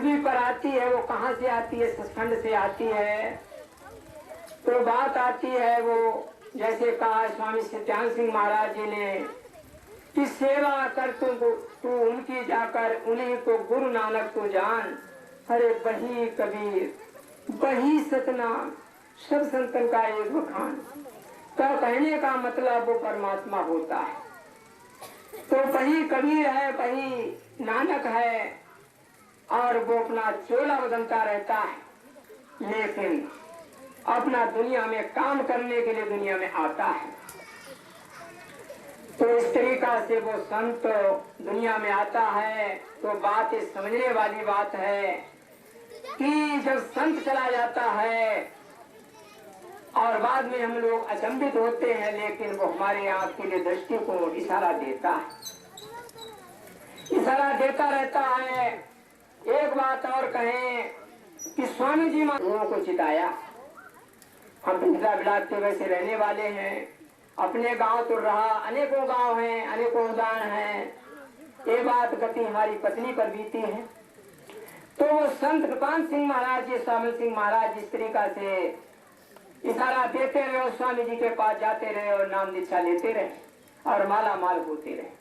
पृथ्वी पर आती है वो कहाँ से आती है? सचखंड से आती है। तो बात आती है वो जैसे कहा स्वामी सत्यानंद सिंह महाराज जी ने कि सेवा कर तू उनकी जाकर उन्हीं को गुरु नानक को जान। अरे बही कबीर बही सतनाम सब संतन का एक बखान। तो कहने का मतलब वो परमात्मा होता है। तो बही कबीर है, बही नानक है और वो अपना चोला बदलता रहता है, लेकिन अपना दुनिया में काम करने के लिए दुनिया में आता है। तो इस तरीका से वो संत दुनिया में आता है। तो बात समझने वाली बात है कि जब संत चला जाता है और बाद में हम लोग अचंभित होते हैं, लेकिन वो हमारे आंख के लिए दृष्टि को इशारा देता है, इशारा देता रहता है। एक बात और कहें कि स्वामी जी लोगों को चिताया। हम पिंजरा बिलाते वैसे रहने वाले हैं। अपने गांव तो रहा, अनेकों गांव हैं, अनेकों उदाहरण हैं। ये बात गति हमारी पत्नी पर बीती है। तो वो संत कृपाल सिंह महाराज जी, स्वामी सिंह महाराज जिस तरीका से इशारा देते रहे, स्वामी जी के पास जाते रहे और नाम दीक्षा लेते रहे और माला माल होते रहे।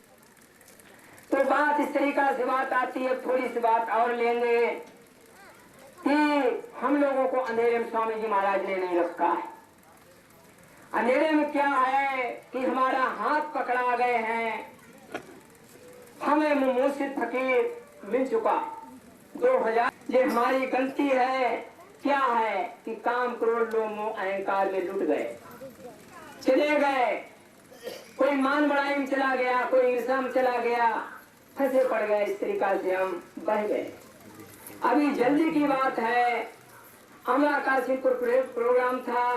तो बात इस तरीका से बात आती है। थोड़ी सी बात और लेंगे कि हम लोगों को अंधेरे में स्वामी जी महाराज ने नहीं रखा है। अंधेरे में क्या है कि हमारा हाथ पकड़ा गए हैं, हमें मुर्शिद फकीर मिल चुका 2000। ये हमारी गलती है। क्या है कि काम क्रोध लोभ मोह अहंकार में लुट गए, चले गए। कोई मान बढ़ाई में चला गया, कोई ईर्षा में चला गया, फंसे पड़ गए। इस तरीका से हम बह गए। अभी जल्दी की बात है, अमरा काशीपुर प्रोग्राम था।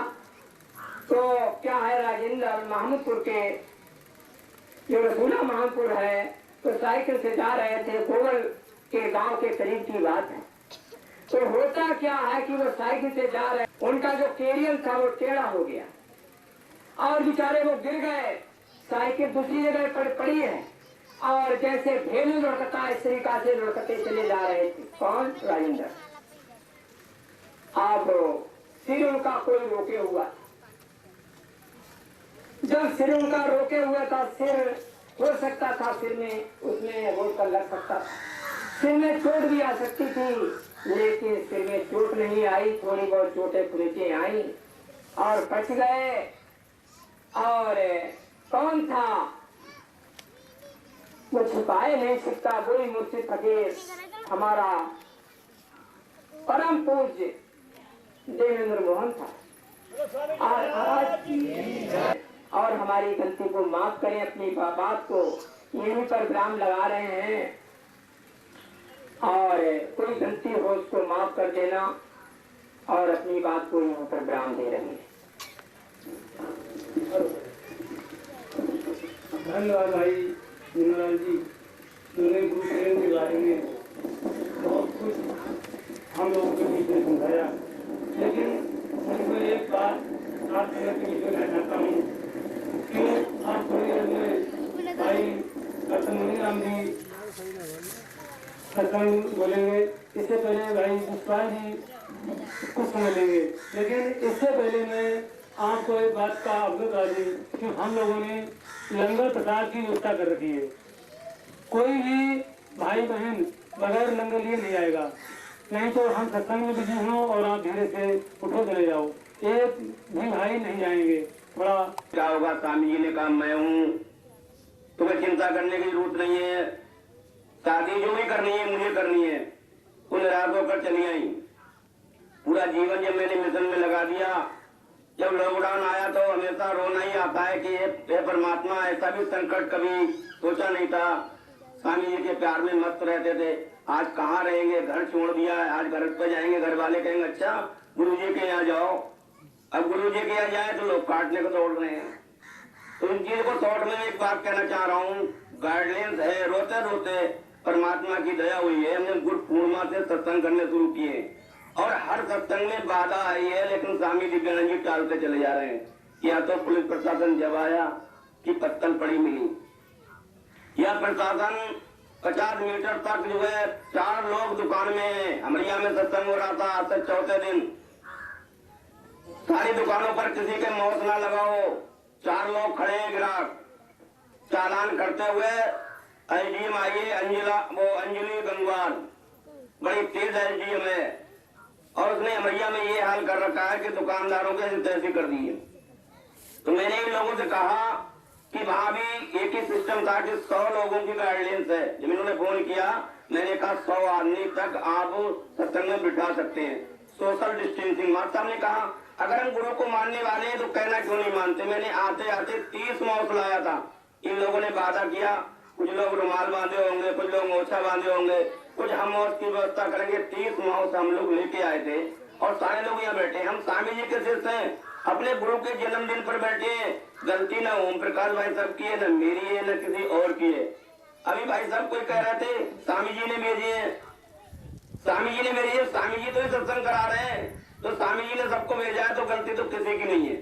तो क्या है, राजेंद्र महमूदपुर के जो रसूला महमूदपुर है, तो साइकिल से जा रहे थे। गोवल के गांव के करीब की बात है। तो होता क्या है कि वो साइकिल से जा रहे, उनका जो कैरियर था वो टेढ़ा हो गया और बेचारे वो गिर गए। साइकिल दूसरी जगह पड़ी है और जैसे भेलू लुढ़कता इस तरीका से लुढ़कते चले जा रहे थे। कौन? राजेंद्र। अब सिर उनका कोई रोके हुआ, जब सिर उनका रोके हुआ था, सिर हो सकता था, सिर में उसमें रोक कर लग सकता था, सिर में चोट भी आ सकती थी, लेकिन सिर में चोट नहीं आई। थोड़ी बहुत चोटें खुरेचे आई और बच गए। और कौन था? वो छुपाए नहीं सकता। वही मुर्शिद फकीर हमारा परम पूज्य देवेंद्र मोहन था। और हमारी गलती को माफ करें, अपनी बात को यहीं पर विराम लगा रहे हैं और कोई गलती हो उसको माफ कर देना और अपनी बात को यहीं पर विराम दे रहे हैं। धन्यवाद भाई जिनलाल जी, तुमने गुरु प्रेम के बारे में बहुत कुछ हम लोगों के बीच में समझाया। लेकिन मुझको एक बात आपसे कहना चाहता हूँ कि आप थोड़ी देर में भाई रतन राम जी सत्संग बोलेंगे। इससे पहले भाई पुष्पाल जी कुछ समझ लेंगे, लेकिन इससे पहले मैं आपको एक बात का अवगत करा दूं कि हम लोगों ने लंगर प्रसाद की व्यवस्था कर रखी है। कोई भी भाई बहन बगैर लंगर लिए नहीं आएगा, नहीं तो हम सत्संग में बिजी हों और आप धीरे से उठो चले जाओ। एक भी भाई नहीं जाएंगे। थोड़ा क्या होगा? स्वामी जी ने कहा मैं हूँ, तुम्हें चिंता करने की जरूरत नहीं है। शादी जो भी करनी है मुझे करनी है। वो निराश होकर चली आई। पूरा जीवन जब मैंने मिशन में लगा दिया, जब लॉकडाउन आया तो हमेशा रोना ही आता है कि ये परमात्मा, ऐसा भी संकट कभी सोचा नहीं था। स्वामी जी के प्यार में मस्त रहते थे। आज कहाँ रहेंगे, घर छोड़ दिया है। आज घर पे जाएंगे, घर वाले कहेंगे अच्छा गुरु जी के यहाँ जाओ। अब गुरु जी के यहाँ जाए तो लोग काटने को दौड़ रहे हैं। तो इन चीज को शॉर्ट में एक बात कहना चाह रहा हूँ। गाइडलाइंस है, रोते रोते परमात्मा की दया हुई है। हमने गुरु पूर्णिमा से सत्संग करने शुरू किए और हर सत्संग में बाधा आई है, लेकिन स्वामी दिव्यानंद जी टालते चले जा रहे हैं। या तो पुलिस प्रशासन जब आया कि पत्तल पड़ी मिली, या प्रशासन 50 मीटर तक जो है 4 लोग दुकान में हैं। अमरिया में सत्संग हो रहा था आज से चौथे दिन। सारी दुकानों पर किसी के मौत ना लगाओ। 4 लोग खड़े हैं ग्राहक चालान करते हुए। एसडीएम आई है अंजलि गंगवार, बड़ी तेज एसडीएम है, और उसने अमरिया में ये हाल कर रखा है कि दुकानदारों के तैसी कर दी है। तो मैंने इन लोगों से कहा कि वहां भी एक ही सिस्टम था कि 100 लोगों की गाइडलाइंस है। जब इन्होंने फोन किया मैंने कहा 100 आदमी तक आप सत्संग में बिठा सकते हैं, सोशल डिस्टेंसिंग। माता साहब ने कहा अगर हम गुरु को मानने वाले हैं तो कहना क्यों नहीं मानते। मैंने आते आते 30 माउस लाया था। इन लोगों ने वादा किया, कुछ लोग रुमाल बांधे होंगे, कुछ लोग मोछा बांधे होंगे, कुछ हम माउस की व्यवस्था करेंगे। 30 माउस हम लोग लेके आए थे और सारे लोग यहाँ बैठे। हम स्वामी जी के शिष्य हैं, अपने गुरु के जन्मदिन पर बैठे हैं। गलती न ओम प्रकाश भाई साहब की है, न मेरी है, न किसी और की है। अभी भाई साहब कोई कह रहे थे स्वामी जी ने भेजे हैं, स्वामी जी ने भेजे हैं। स्वामी जी तो ये सत्संग करा रहे हैं, तो स्वामी जी ने सबको भेजा है, तो गलती तो किसी की नहीं है।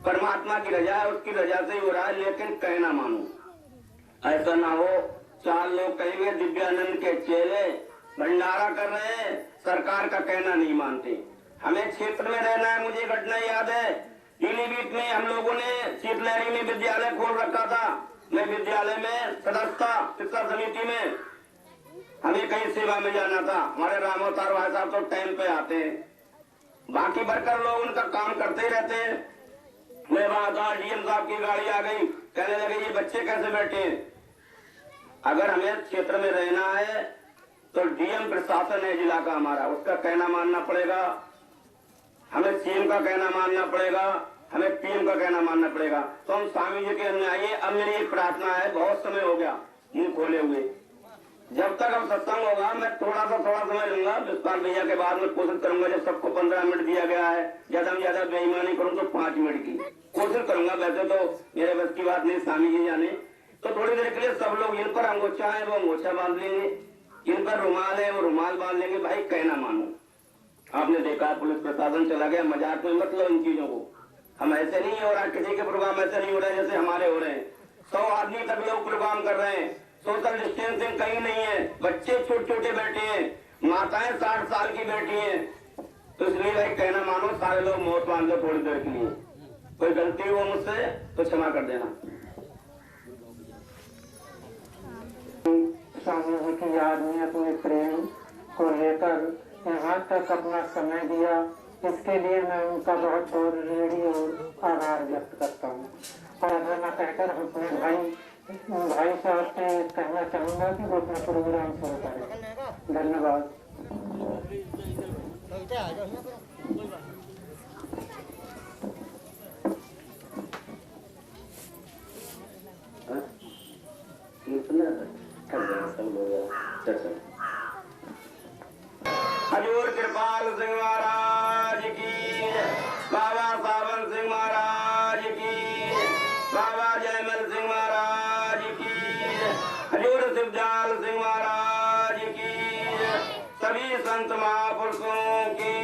परमात्मा की रजा है, उसकी रजा से ही हो रहा है। लेकिन कहना मानो, ऐसा ना हो 4 लोग कहेंगे दिव्यानंद के चेले भंडारा कर रहे हैं, सरकार का कहना नहीं मानते। हमें क्षेत्र में रहना है। मुझे घटना याद है, पीलीभीत में हम लोगों ने शीतलहरी में विद्यालय खोल रखा था। मैं विद्यालय में सदस्य था, शिक्षा समिति में। हमें कहीं सेवा में जाना था। हमारे रामोतार भाई साहब तो टाइम पे आते हैं, बाकी वर्कर लोग उनका काम करते ही रहते हैं। मैं वहां था, डीएम साहब की गाड़ी आ गई, कहने लगे ये बच्चे कैसे बैठे हैं। अगर हमें क्षेत्र में रहना है तो डीएम प्रशासन है जिला का हमारा, उसका कहना मानना पड़ेगा। हमें सीएम का कहना मानना पड़ेगा, हमें पीएम का कहना मानना पड़ेगा। तो हम स्वामी जी के अंदर आइए। अब मेरी एक प्रार्थना है, बहुत समय हो गया मुंह खोले हुए। जब तक अब सत्संग होगा मैं थोड़ा समय लूंगा। विस्तार भैया के बाद में कोशिश करूंगा, जब सबको 15 मिनट दिया गया है, ज्यादा में ज्यादा बेईमानी करूँ तो 5 मिनट की कोशिश करूंगा। वैसे तो मेरे बस की बात नहीं, स्वामी जी जाने। तो थोड़ी देर के लिए सब लोग, इन पर अंगोछा है वो अंगोछा बांध लेंगे, इन पर रुमाल है वो रुमाल बांध लेंगे। भाई कहना मानो। आपने देखा पुलिस प्रशासन चला गया, मजाक में मत लो इन चीजों को। हम ऐसे नहीं हो रहा, किसी के प्रोग्राम ऐसे नहीं हो रहे जैसे हमारे हो रहे हैं। 100 आदमी तक लोग प्रोग्राम कर रहे हैं, सोशल डिस्टेंसिंग कहीं नहीं है। बच्चे छोटे छोटे बैठे हैं, माताएं 60 साल की बैठी हैं। तो इसलिए भाई कहना मानो, सारे लोग मौत बांध लो थोड़ी देर के लिए। कोई गलती हो मुझसे तो क्षमा कर देना। स्वामी जी की याद में अपने प्रेम को लेकर यहाँ तक अपना समय दिया, इसके लिए मैं उनका बहुत बहुत ऋणी और आभार व्यक्त करता हूँ। और मैं कहकर अपने भाई साहब से कहना चाहूँगा कि वो अपना प्रोग्राम शुरू करें। धन्यवाद। हजूर कृपाल सिंह महाराज की, बाबा सावन सिंह महाराज की, बाबा जयमल सिंह महाराज की, हजूर शिवजाल सिंह महाराज की, सभी संत महापुरुषों की।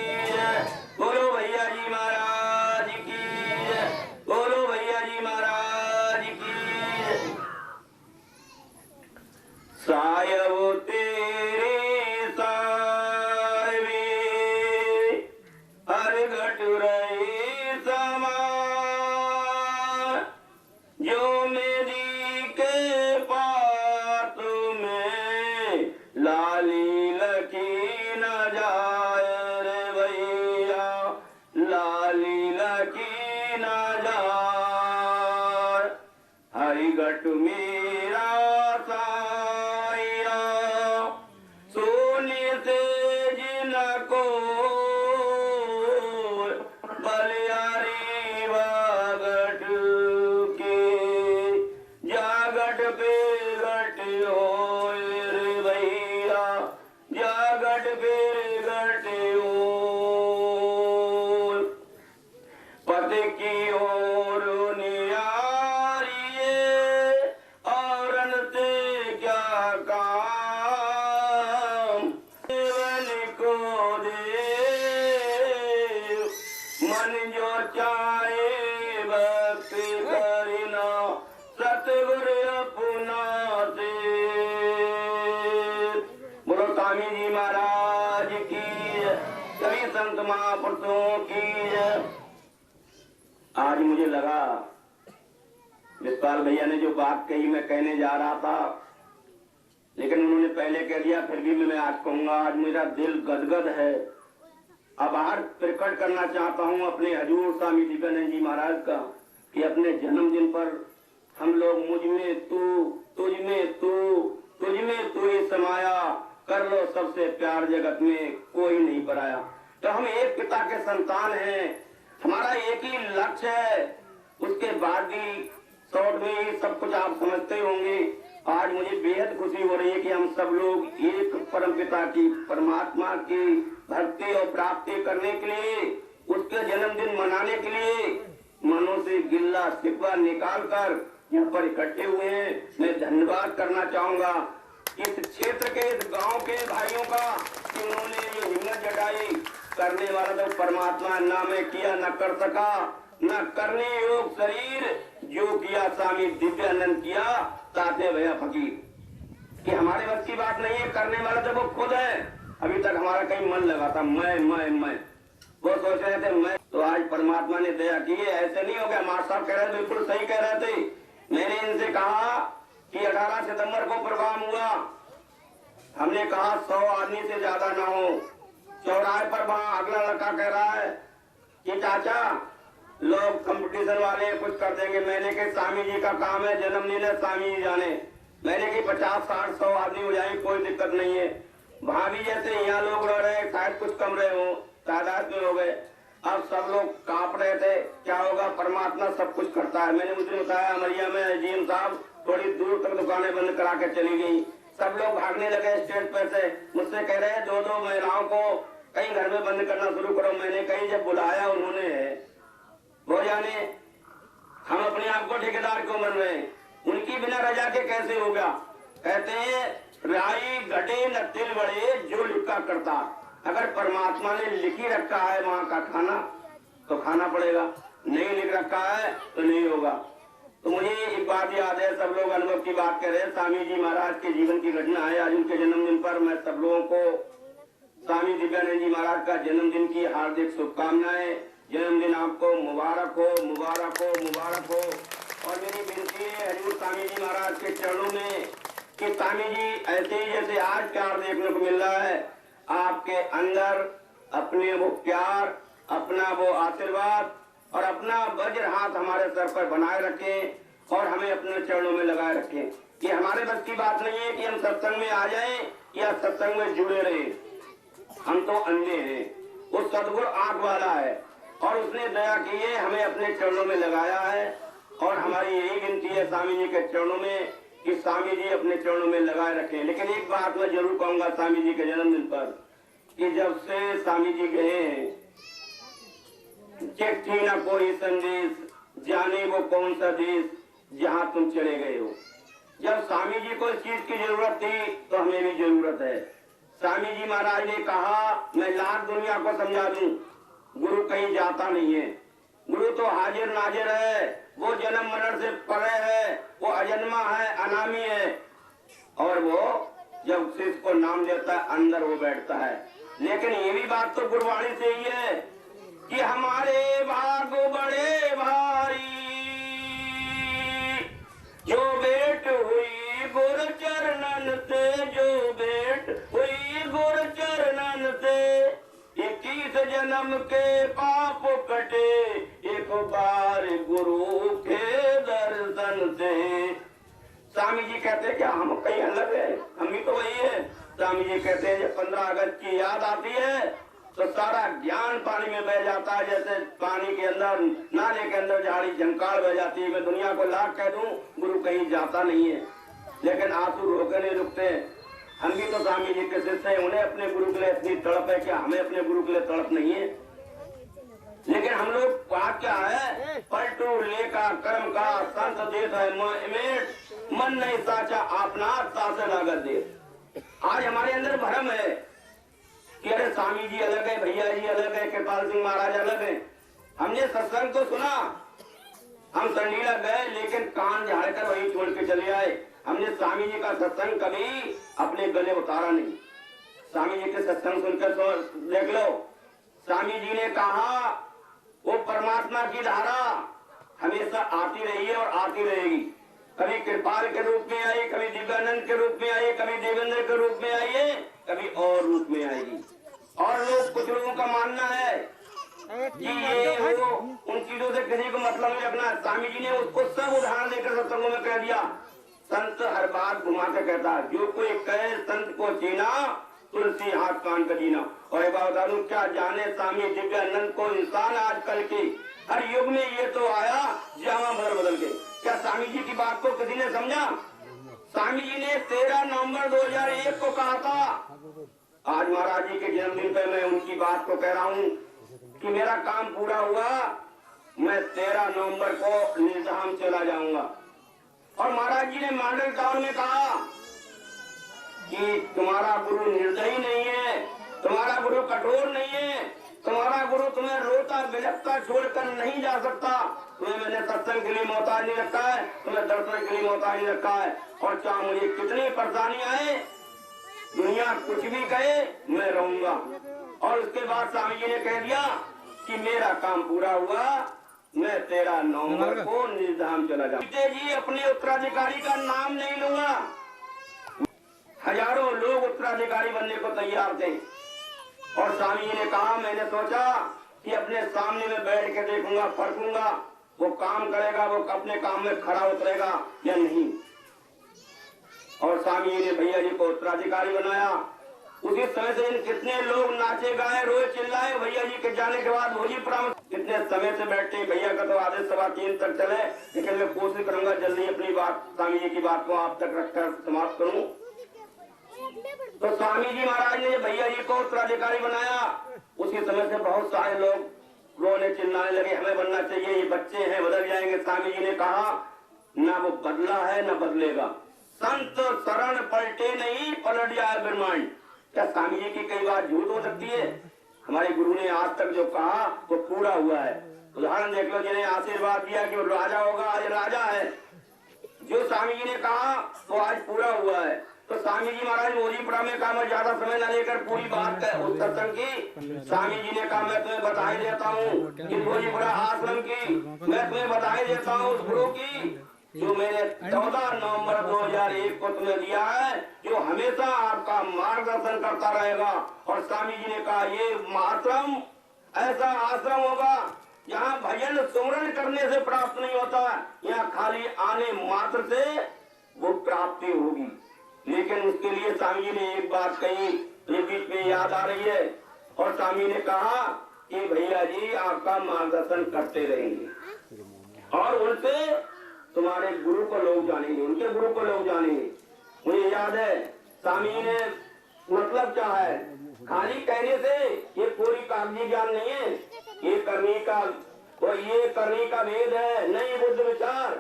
बोलो भैया जी महाराज की, बोलो भैया जी महाराज की। सायब तेरे लाली लकी न जाए। महाराज की, सभी संत महापुरुषों की। आज मुझे लगा विशाल भैया ने जो बात कही मैं कहने जा रहा था, लेकिन उन्होंने पहले कह दिया, फिर भी मैं आज कहूंगा। आज मेरा दिल गदगद है। आभार प्रकट करना चाहता हूं अपने हजूर स्वामी दिव्यानंद जी महाराज का कि अपने जन्मदिन पर हम लोग मुझ में तू, तुझ में तू, तुझ में तू ही समाया, कर लो सबसे प्यार जगत में कोई नहीं पराया। तो हम एक पिता के संतान हैं, हमारा एक ही लक्ष्य है। उसके बाद भी शॉर्ट में ही सब कुछ आप समझते होंगे। आज मुझे बेहद खुशी हो रही है कि हम सब लोग एक परम पिता की, परमात्मा की भक्ति और प्राप्ति करने के लिए, उसके जन्मदिन मनाने के लिए मनों से गिल्ला शिकवा निकाल कर यहाँ पर इकट्ठे हुए हैं। मैं धन्यवाद करना चाहूंगा इस क्षेत्र के, इस गांव के भाइयों का कि उन्होंने ये हिम्मत जताई। करने वाला तो परमात्मा, ना मैं किया न कर सका, न करने योग शरीर, जो किया स्वामी दिव्यानंद किया ताते भैया फकीर। कि हमारे बस की बात नहीं है, करने वाला तो वो खुद है। अभी तक हमारा कहीं मन लगा था मैं वो सोच रहे थे मैं, तो आज परमात्मा ने दया की। ऐसे नहीं हो गया। मास्टर साहब कह रहे थे, बिल्कुल सही कह रहे थे। मैंने इनसे कहा कि 18 सितंबर को प्रोग्राम हुआ, हमने कहा 100 आदमी से ज्यादा ना हो। चौराहे पर वहां अगला लड़का कह रहा है कि चाचा लोग कंपटीशन वाले कुछ कर देंगे। मैंने कहा स्वामी जी का काम है, जन्मदिन है, स्वामी जी जाने। मैंने कहा 50, 60, 100 आदमी हो जाए, कोई दिक्कत नहीं है। वहां भी जैसे यहाँ लोग रह रहे, शायद कुछ कम रहे हो, तादाद में हो गए। अब सब लोग कांप रहे थे, क्या होगा, परमात्मा सब कुछ करता है। मैंने मुझे बताया अमरिया में जीएम साहब थोड़ी दूर तक दुकानें बंद करा के चली गई। सब लोग भागने लगे स्टेज पर से। मुझसे कह रहे हैं 2-2 महिलाओं को कहीं घर में बंद करना शुरू करो। मैंने कहीं जब बुलाया उन्होंने, वो जाने हम अपने आप को ठेकेदार क्यों बन रहे हैं, उनकी बिना रजा के कैसे होगा। कहते हैं राई घटे न तिल बड़े, जो लिखा करता। अगर परमात्मा ने लिखी रखा है वहां का खाना तो खाना पड़ेगा, नहीं लिख रखा है तो नहीं होगा। तो मुझे एक बात याद है, सब लोग अनुभव की बात कर रहे हैं। स्वामी जी महाराज के जीवन की घटना है। आज उनके जन्मदिन पर मैं सब लोगों को स्वामी दिव्यानंद जी महाराज का जन्मदिन की हार्दिक शुभकामनाएं। जन्मदिन आपको मुबारक हो, मुबारक हो, मुबारक हो। और मेरी विनती है हजूर स्वामी जी महाराज के चरणों में कि स्वामी जी ऐसे ही जैसे आज प्यार देखने को मिल रहा है, आपके अंदर अपने वो प्यार, अपना वो आशीर्वाद और अपना वज्र हाथ हमारे सर पर बनाए रखें और हमें अपने चरणों में लगाए रखें। ये हमारे बस की बात नहीं है कि हम सत्संग में आ जाएं या सत्संग में जुड़े रहें। हम तो अंधे हैं, वो सदगुरु आंख वाला है और उसने दया की है, हमें अपने चरणों में लगाया है। और हमारी यही विनती है स्वामी जी के चरणों में कि स्वामी जी अपने चरणों में लगाए रखें। लेकिन एक बात मैं जरूर कहूंगा स्वामी जी के जन्मदिन पर कि जब से स्वामी जी गए हैं, चिट्ठी न कोई संदेश, जाने वो कौन सा देश, जहां तुम चले गए हो। जब स्वामी जी को इस चीज की जरूरत थी तो हमें भी जरूरत है। स्वामी जी महाराज ने कहा, मैं लाख दुनिया को समझा दूं, गुरु कहीं जाता नहीं है। गुरु तो हाजिर नाजिर है, वो जन्म मरण से परे है, वो अजन्मा है, अनामी है। और वो जब शिष्य को नाम देता है अंदर वो बैठता है। लेकिन ये भी बात तो गुरुवाणी से ही है कि हमारे भाग बड़े भारी, जो भेंट हुई गुरु चरणन से, जो भेंट हुई गुरु चरणन से। 21 जन्म के पाप कटे एक बार गुरु के दर्शन से। स्वामी जी कहते हैं क्या हम कहीं अलग है, हम भी तो वही है। स्वामी जी कहते हैं जब 15 अगस्त की याद आती है तो सारा ज्ञान पानी में बह जाता है। जैसे पानी के अंदर, नाले के अंदर झाड़ी झंकार बह जाती है। मैं दुनिया को लाख कह दूं, गुरु कहीं जाता नहीं है, लेकिन आंसू रोके नहीं रुकते। हम भी तो स्वामी जी के शिष्य हैं, उन्हें अपने गुरु के लिए इतनी तड़प है, क्या हमें अपने गुरु के लिए तड़प नहीं है। लेकिन हम लोग बात क्या है, पलटू लेका कर्म का संत देता है मन नहीं साचा अपना सासे लागत दे। आज हमारे अंदर भ्रम है कि अरे स्वामी जी अलग है, भैया जी अलग है, कृपाल सिंह महाराज अलग है। हमने सत्संग तो सुना, हम संडीला गए लेकिन कान झाड़कर वहीं छोड़ के चले आए। हमने स्वामी जी का सत्संग कभी अपने गले उतारा नहीं। स्वामी जी के सत्संग सुनकर तो देख लो, स्वामी जी ने कहा वो परमात्मा की धारा हमेशा आती रही है और आती रहेगी। कभी कृपाल के रूप में आई, कभी दिव्यानंद के रूप में आई, कभी देवेंद्र के रूप में आई है, कभी और रूप में आएगी। और लोग कुछ लोगों का मानना है कि ये वो उन चीजों से किसी को मतलब नहीं रखना। स्वामी जी ने उसको सब उदाहरण देकर सत्संगों में कह दिया। संत हर बात घुमा के कहता है, जो कोई कहे संत को जीना, तुलसी हाथ कान का जीना। और एक बात बता दूं, क्या जाने स्वामी दिव्यानंद को इंसान आजकल के हर युग में ये तो आया जामा बदल के। क्या स्वामी जी की बात को किसी ने समझा? स्वामी जी ने 13 नवंबर 2001 को कहा था। आज महाराज जी के जन्मदिन पर मैं उनकी बात को कह रहा हूँ कि मेरा काम पूरा हुआ, मैं 13 नवंबर को निजाम चला जाऊंगा। और महाराज जी ने मॉडल टाउन में कहा कि तुम्हारा गुरु निर्दयी नहीं है, तुम्हारा गुरु कठोर नहीं है, तुम्हारा गुरु तुम्हें रोता बिलखता छोड़कर नहीं जा सकता। तुम्हें मैंने सत्संग के लिए मोहताज नहीं रखा है, तुम्हें दर्शन के लिए मोहताज नहीं रखा है। और चाहे मुझे कितनी परेशानी आए, दुनिया कुछ भी कहे, मैं रहूंगा। और उसके बाद स्वामी जी ने कह दिया कि मेरा काम पूरा हुआ, मैं 13 नवंबर को निधाम चला जाऊंगा। जी अपने उत्तराधिकारी का नाम नहीं लूंगा। हजारों लोग उत्तराधिकारी बनने को तैयार थे। और स्वामी जी ने कहा, मैंने सोचा कि अपने सामने में बैठ के देखूंगा, परखूंगा, वो काम करेगा, वो अपने काम में खड़ा उतरेगा या नहीं। और स्वामी जी ने भैया जी को उत्तराधिकारी बनाया। उसी समय से कितने लोग नाचे गाए, रोए चिल्लाए। भैया जी के जाने के बाद भोजी परामर्श कितने समय से बैठे। भैया का तो आधे 3:15 तक चले, लेकिन मैं कोशिश करूंगा जल्दी अपनी बात, स्वामी जी की बात को आप तक रखकर समाप्त करूं। तो स्वामी जी महाराज ने भैया जी को उत्तराधिकारी बनाया। उसी समय से बहुत सारे लोग रोने चिल्लाने लगे, हमें बनना चाहिए, ये बच्चे हैं, बदल जाएंगे। स्वामी जी ने कहा, ना वो बदला है ना बदलेगा। संत शरण पलटे नहीं, पलट जाए ब्रह्मांड। क्या स्वामी जी की कई बार झूठ हो सकती है? हमारे गुरु ने आज तक जो कहा वो पूरा हुआ है। उदाहरण देख लो, जिन्हें आशीर्वाद दिया कि वो राजा होगा, आज राजा है। जो स्वामी जी ने कहा वो आज पूरा हुआ है। तो स्वामी जी महाराज मोजीपुरा में कहा, मैं ज्यादा समय न लेकर पूरी बात उस सत्संग की। स्वामी जी ने कहा, मैं तुम्हें बधाई देता हूँ कि मोजीपुरा आश्रम की, मैं तुम्हें बधाई देता हूँ उस गुरु की जो मैंने 14 नवंबर 2001 को तुम्हें दिया है, जो हमेशा आपका मार्गदर्शन करता रहेगा। और स्वामी जी ने कहा, ये आश्रम ऐसा आश्रम होगा यहाँ भजन सुमरन करने से प्राप्त नहीं होता, यहाँ खाली आने मात्र से वो प्राप्ति होगी। लेकिन उसके लिए स्वामी जी ने एक बात कही, ये बीच में याद आ रही है। और स्वामी ने कहा कि भैया जी आपका मार्गदर्शन करते रहेंगे और उनसे तुम्हारे गुरु को लोग जानेंगे, उनके गुरु को लोग जानेंगे। मुझे याद है स्वामी जी ने मतलब क्या है, खाली कहने से ये पूरी कागजी ज्ञान नहीं है, ये करनी का भेद है। नहीं बुद्ध विचार,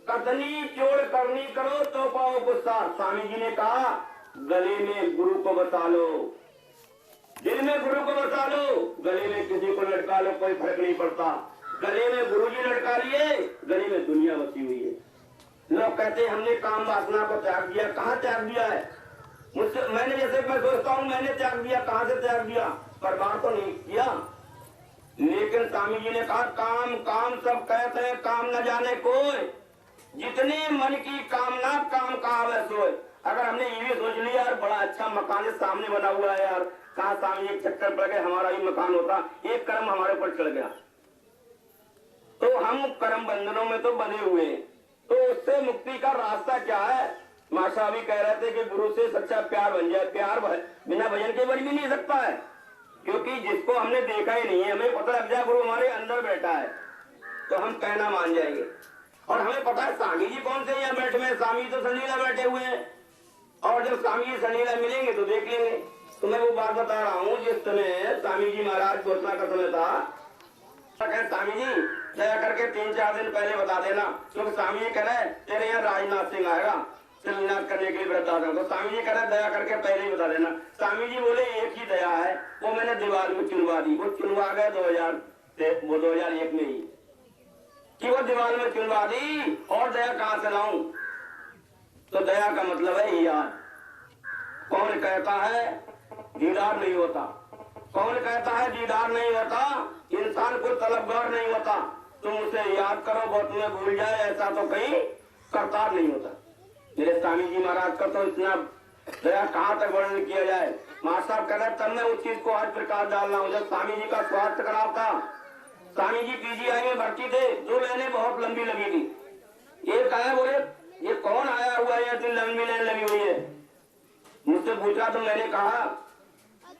कथनी जोड़ करनी करो तो पाओ गुस्सा। स्वामी जी ने कहा, गले में गुरु को बसा लो, दिल में गुरु को बसा लो, गले में किसी को लटका लो, कोई फर्क नहीं पड़ता। गले में गुरुजी लटका लिए, गले में दुनिया बसी हुई है। लोग कहते हैं हमने काम वासना को त्याग दिया। कहाँ त्याग दिया है? मुझसे मैंने जैसे मैं सोचता हूँ मैंने त्याग दिया, कहाँ से त्याग दिया? बर्बाद तो नहीं किया। लेकिन स्वामी जी ने कहा, काम काम सब कहते हैं, काम न जाने कोई, जितने मन की कामना काम कहा वह सोए। अगर हमने ये भी सोच लिया यार बड़ा अच्छा मकान है सामने बना हुआ है यार, कहा स्वामी एक चक्कर पड़ गए हमारा भी मकान होता, एक कर्म हमारे ऊपर चढ़ गया, तो हम कर्म बंधनों में तो बने हुए हैं। तो उससे मुक्ति का रास्ता क्या है? माशा भी कह रहे थे कि गुरु से सच्चा प्यार बन जाए। प्यार बिना भजन के बन भी नहीं सकता है, क्योंकि जिसको हमने देखा ही नहीं है, हमें पता लग जाए गुरु हमारे अंदर बैठा है तो हम कहना मान जाएंगे। और हमें पता है स्वामी जी कौन से यहाँ बैठे हुए, स्वामी तो संलीला बैठे हुए हैं, और जब स्वामी जी संलीला मिलेंगे तो देख लेंगे। तो मैं वो बात बता रहा हूँ, जिस समय स्वामी जी महाराज घोषणा का समय था, स्वामी जी दया करके 3-4 दिन पहले बता देना, क्योंकि स्वामी जी कह रहे तेरे यहाँ राजनाथ सिंह आएगा शिलान्यास करने के लिए वृद्धाश्रम, तो स्वामी जी कह रहे दया करके पहले ही बता देना। स्वामी जी बोले एक ही दया है, वो मैंने दीवार में चुनवा दी। वो चुनवा गए 2001 में ही कि वो दीवार में चुनवा दी, और दया कहाँ से लाऊं? तो दया का मतलब है याद। कौन कहता है दीदार नहीं होता। कौन कहता है दीदार नहीं होता? इंसान को तलबगार नहीं होता। तुम उसे याद करो वो तुम्हें भूल जाए, ऐसा तो कहीं करतार नहीं होता। मेरे स्वामी जी महाराज का तो इतना दया कहाँ तक वर्णन किया जाए। मां साहब कह रहे तब मैं उस चीज को आज प्रकाश डालना हूँ। जब स्वामी जी का स्वास्थ्य खराब था, स्वामी जी पीजीआई में भर्ती थे, 2 लाइनें बहुत लंबी लगी थी। एक आया बोले ये कौन आया हुआ है, इतनी लंबी लाइन लगी हुई है। मुझसे पूछा तो मैंने कहा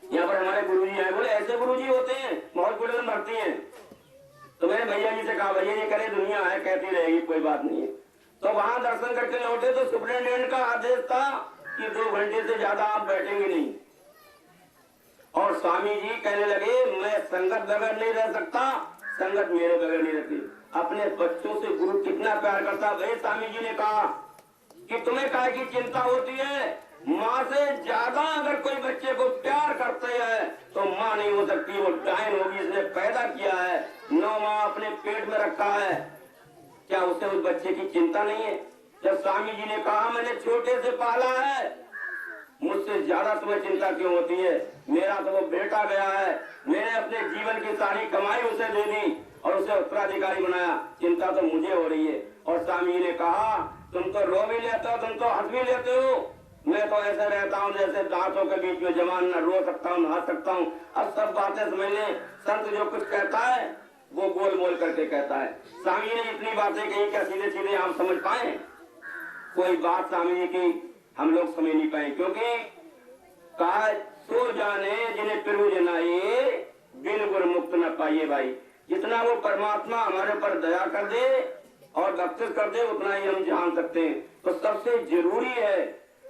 यहाँ पर हमारे गुरुजी आए। बोले ऐसे गुरुजी होते हैं, बहुत बड़े में भर्ती हैं। तो मैंने भैया जी से कहा भैया ये करे दुनिया है कहती रहेगी, कोई बात नहीं है। तो वहां दर्शन करके लौटे तो सुपरिटेंडेंट का आदेश था कि 2 घंटे से ज्यादा आप बैठेंगे नहीं। और स्वामी जी कहने लगे मैं संगत बगैर नहीं रह सकता, संगत मेरे बगैर नहीं रहती। अपने बच्चों से गुरु कितना प्यार करता। भाई स्वामी जी ने कहा कि तुम्हें काहे की चिंता होती है, माँ से ज्यादा अगर कोई बच्चे को प्यार करते है तो माँ नहीं हो सकती, वो डायन होगी। इसने पैदा किया है, 9 माह अपने पेट में रखा है, क्या उसे उस बच्चे की चिंता नहीं है? जब स्वामी जी ने कहा मैंने छोटे से पाला है, मुझसे ज्यादा तुम्हें चिंता क्यों होती है? मेरा तो वो बेटा गया है, मैंने अपने जीवन की सारी कमाई उसे दे दी और उसे उत्तराधिकारी बनाया, चिंता तो मुझे हो रही है। और स्वामी जी ने कहा तुम तो रो भी लेते हो, तुम तो हंस भी लेते हो, मैं तो ऐसे रहता हूँ जैसे दांतों के बीच में जवान, न रो सकता हूँ न हंस सकता हूँ। अब सब बातें समझ लें, संत जो कुछ कहता है वो गोल मोल करके कहता है। स्वामी जी ने इतनी बातें कही क्या सीधे सीधे हम समझ पाए? कोई बात स्वामी जी की हम लोग समझ नहीं पाए, क्योंकि कहा सो जाने जिन्हें प्रभु जनाए बिन गुर मुक्त न पाइए। भाई जितना वो परमात्मा हमारे पर दया कर दे और बख्शिश कर दे उतना ही हम जान सकते हैं। तो सबसे जरूरी है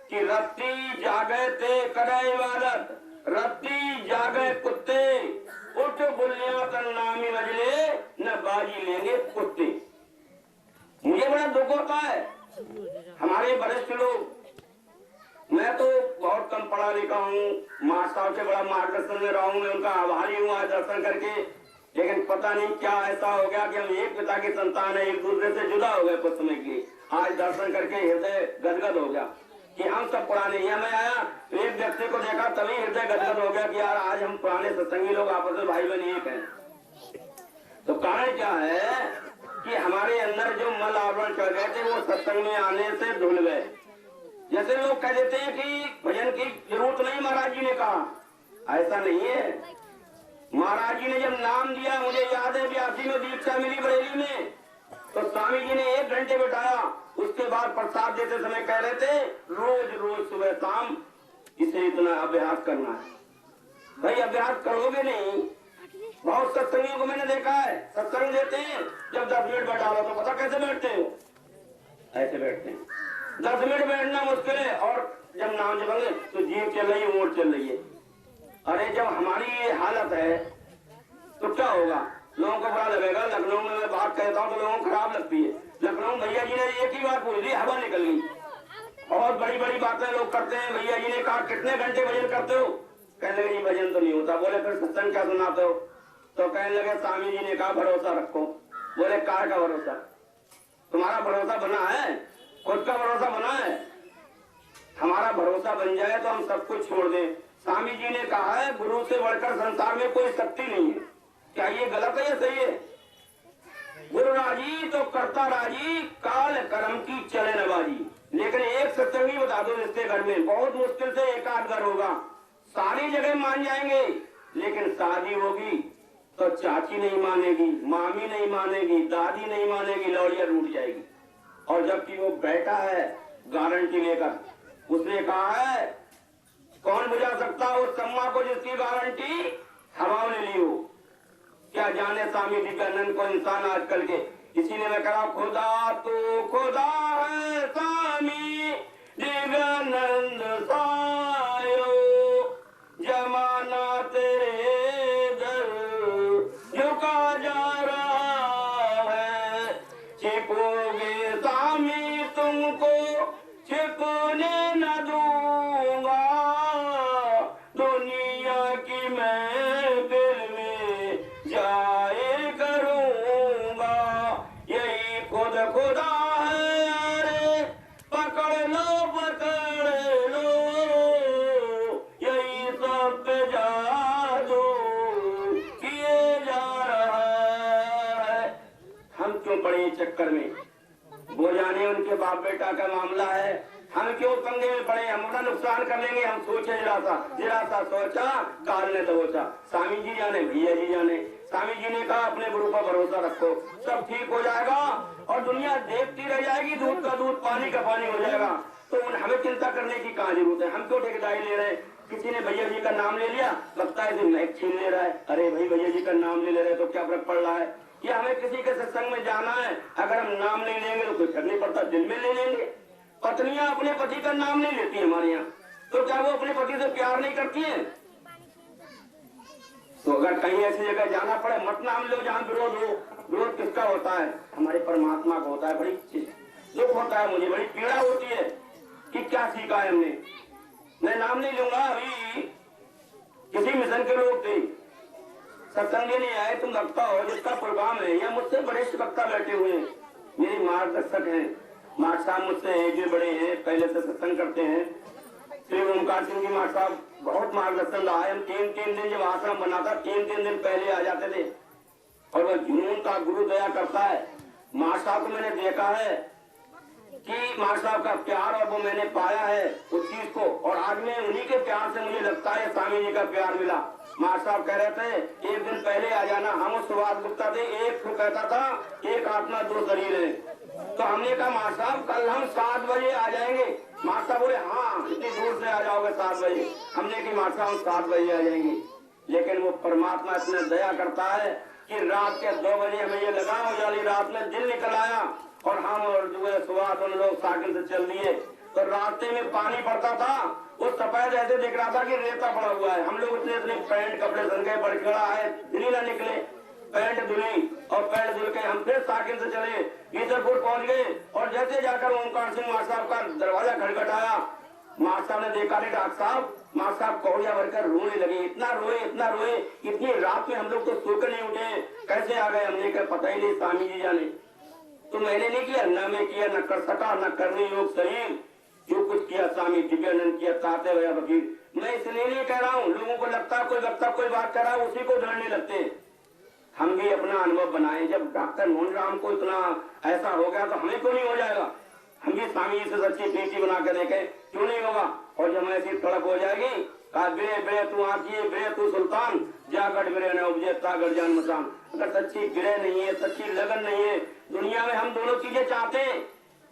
कि रत्ती जागे ते करे इबादत, रत्ती जागे कुत्ते, उठ बुलिया तन नामी मजले न बाजी लेंगे कुत्ते। मुझे बड़ा दुख होता है हमारे वरिष्ठ लोग, मैं तो बहुत कम पढ़ा लिखा हूँ, माँ साहब के बड़ा मार्गदर्शन में रहा हूँ, मैं उनका आभारी हूँ आज दर्शन करके। लेकिन पता नहीं क्या ऐसा हो गया कि हम एक पिता की संतान है, एक दूसरे से जुदा हो गए कुछ समय के लिए। आज दर्शन करके हृदय गदगद हो गया कि हम सब पुराने। यहाँ मैं आया एक व्यक्ति को देखा तभी हृदय गदगद हो गया कि यार आज हम पुराने सत्संगी लोग आपस में भाई बहन एक हैं। तो कारण क्या है कि हमारे अंदर जो मल आवरण चढ़ गए थे वो सत्संग में आने से धुल गए। जैसे लोग कह देते हैं कि भजन की जरूरत नहीं, महाराज जी ने कहा, ऐसा नहीं है। महाराज जी ने जब नाम दिया, मुझे याद है 82 में दीक्षा मिली बरेली में, तो स्वामी जी ने 1 घंटे बिठाया। उसके बाद प्रसाद देते समय कह रहे थे रोज रोज सुबह शाम इसे इतना अभ्यास करना है। भाई अभ्यास करोगे नहीं, बहुत सत्संगियों को मैंने देखा है सत्संग देते हैं, जब 10 मिनट बैठा लो तो पता कैसे बैठते हो, ऐसे बैठते हैं। 10 मिनट बैठना मुश्किल है और जब नाम जपेंगे तो जीभ चल रही है, ऊँट चल रही है। अरे जब हमारी ये हालत है तो क्या होगा? लोगों को बुरा लगेगा। लखनऊ में मैं बात कहता हूँ तो लोगों को खराब लगती है। लखनऊ भैया जी ने एक ही बात पूछ दी, हवा निकल गई। बहुत बड़ी बड़ी बातें लोग करते हैं। भैया जी ने कहा कितने घंटे भजन करते हो? कहने लगे भजन तो नहीं होता। बोले फिर सत्संग क्या सुनाते हो? तो कहने लगे स्वामी जी ने कहा भरोसा रखो। बोले कार का भरोसा? तुम्हारा भरोसा बना है? खुद का भरोसा बना है? हमारा भरोसा बन जाए तो हम सब कुछ छोड़ दें। स्वामी जी ने कहा है गुरु से बढ़कर संसार में कोई शक्ति नहीं है। क्या ये गलत है या सही है? गुरु राजी तो करता राजी, काल कर्म की चले नवाजी। लेकिन एक सत्संगी बता दो जिसके घर में बहुत मुश्किल से एक आध घर होगा, सारी जगह मान जाएंगे, लेकिन शादी होगी तो चाची नहीं मानेगी, मामी नहीं मानेगी, दादी नहीं मानेगी, लौड़िया रूठ जाएगी। और जबकि वो बैठा है गारंटी लेकर, उसने कहा है कौन बुझा सकता है उस सम्मा को जिसकी गारंटी हवाओं ने ली हो। क्या जाने स्वामी दिव्यानंद को इंसान आजकल के। इसीलिए मैं कह रहा हूं खुदा तो खुदा है स्वामी दिव्यानंद सायो, जमाना तेरे दर झुका जा रहा है। छिपोगे स्वामी तुमको छिपने न दूंगा, दुनिया की महफिल में जाए करूंगा। यही खुद खुदा है, अरे पकड़ लो यही सब चक्कर में। वो जाने उनके बाप बेटा का मामला है, हम क्यों पंगे में पड़े, हम अपना नुकसान कर लेंगे। हम सोचे जरा सा सोचा काल ने दबोचा। स्वामी जी जाने, भैया जी जाने। स्वामी जी ने कहा अपने गुरु पर भरोसा रखो, सब ठीक हो जाएगा और दुनिया देखती रह जाएगी, दूध का दूध पानी का पानी हो जाएगा। तो हमें चिंता करने की कहाँ जरूरत है, हम क्यों ठेकेदारी ले रहे हैं। किसी ने भैया जी का नाम ले लिया, लगता है मैच छीन ले रहा है। अरे भाई भैया जी का नाम ले रहे तो क्या फर्क पड़ रहा है। या हमें किसी के सत्संग में जाना है, अगर हम नाम नहीं लेंगे तो कोई फर्क नहीं पड़ता, दिल में ले लेंगे। पत्नियां अपने पति का नाम नहीं लेती हमारे यहाँ, तो क्या वो अपने पति से प्यार नहीं करती हैं। तो अगर कहीं ऐसी जगह जाना पड़े, मत नाम लो जहाँ विरोध हो। विरोध किसका होता है, हमारे परमात्मा का होता है। बड़ी दुख होता है, मुझे बड़ी पीड़ा होती है कि क्या सीखा है हमने। मैं नाम नहीं लूंगा, अभी किसी मिशन के लोग थे, सत्संग नहीं आए, तुम वक्ता हो जिसका प्रोग्राम है, या मुझसे वरिष्ठ वक्ता बैठे हुए हैं, मेरे मार्गदर्शक हैं, मार साहब मुझसे एक जो बड़े हैं, पहले से सत्संग करते हैं, श्री ओमकार सिंह जी मार साहब, बहुत मार्गदर्शन रहा है। हम 3-3 दिन जब आश्रम बना था, 3-3 दिन पहले आ जाते थे। और वह जुनून का गुरु दया करता है। मार साहब को मैंने देखा है कि मार साहब का प्यार, और वो मैंने पाया है उस चीज को, और आज में उन्हीं के प्यार से मुझे लगता है स्वामी जी का प्यार मिला। मार साहब कह रहे थे एक दिन पहले आ जाना, हम उस सुभाष गुप्ता थे, एक तो कहता था एक आत्मा दो शरीर है। तो हमने कहा मार साहब कल हम 7 बजे आ जाएंगे। मार साहब बोले हाँ इतनी दूर से आ जाओगे 7 बजे। हमने की मार साहब हम 7 बजे आ जाएंगे। लेकिन वो परमात्मा इतना दया करता है कि रात के 2 बजे हमें ये लगा उजाली रात में दिल निकल आया, और हम और जो है सुबह दोनों लोग साइकिल से चल दिए। तो रास्ते में पानी पड़ता था, वो सफेद ऐसे दिख रहा था कि रेता पड़ा हुआ है। हम लोग इतने पैंट कपड़े धन गए, बड़ खड़ा है, दिल्ली ना निकले, पैंट धुली और पैंट धुल के हम फिर साइकिल से चले, ईदरपुर पहुंच गए। और जैसे जाकर ओमकार सिंह मार साहब का दरवाजा खटखटाया, मार साहब ने देखा नहीं डॉक्टर साहब, मार साहब कौड़िया भरकर रोने लगे, इतना रोए, इतनी रात में हम लोग तो सोकर नहीं उठे, कैसे आ गए हमने कहा पता ही नहीं, स्वामी जी जाने। तो मैंने नहीं किया, न मैं किया, न कर सका, न करने योग शरीर, जो कुछ किया स्वामी दिव्यानंद किया, ताते भैया वकील। मैं इसलिए नहीं कह रहा हूँ, लोगों को लगता है कोई वक्ता कोई बात कर रहा है उसी को डरने लगते हैं। हम भी अपना अनुभव बनाए, जब डॉक्टर मोहन राम को इतना ऐसा हो गया तो हमें क्यों नहीं हो जाएगा। हम भी स्वामी जी से सच्ची प्रीति बना कर देखे, क्यों नहीं होगा। और जब ऐसी तड़प हो जाएगी, कहा बिरे बिरे तू आखिए, बिरे तू सुल्तान, जाकर बिरे न उपजे तागर जान मसान। अगर सच्ची बिरे नहीं है, सच्ची लगन नहीं है, दुनिया में हम दोनों चीजें चाहते हैं,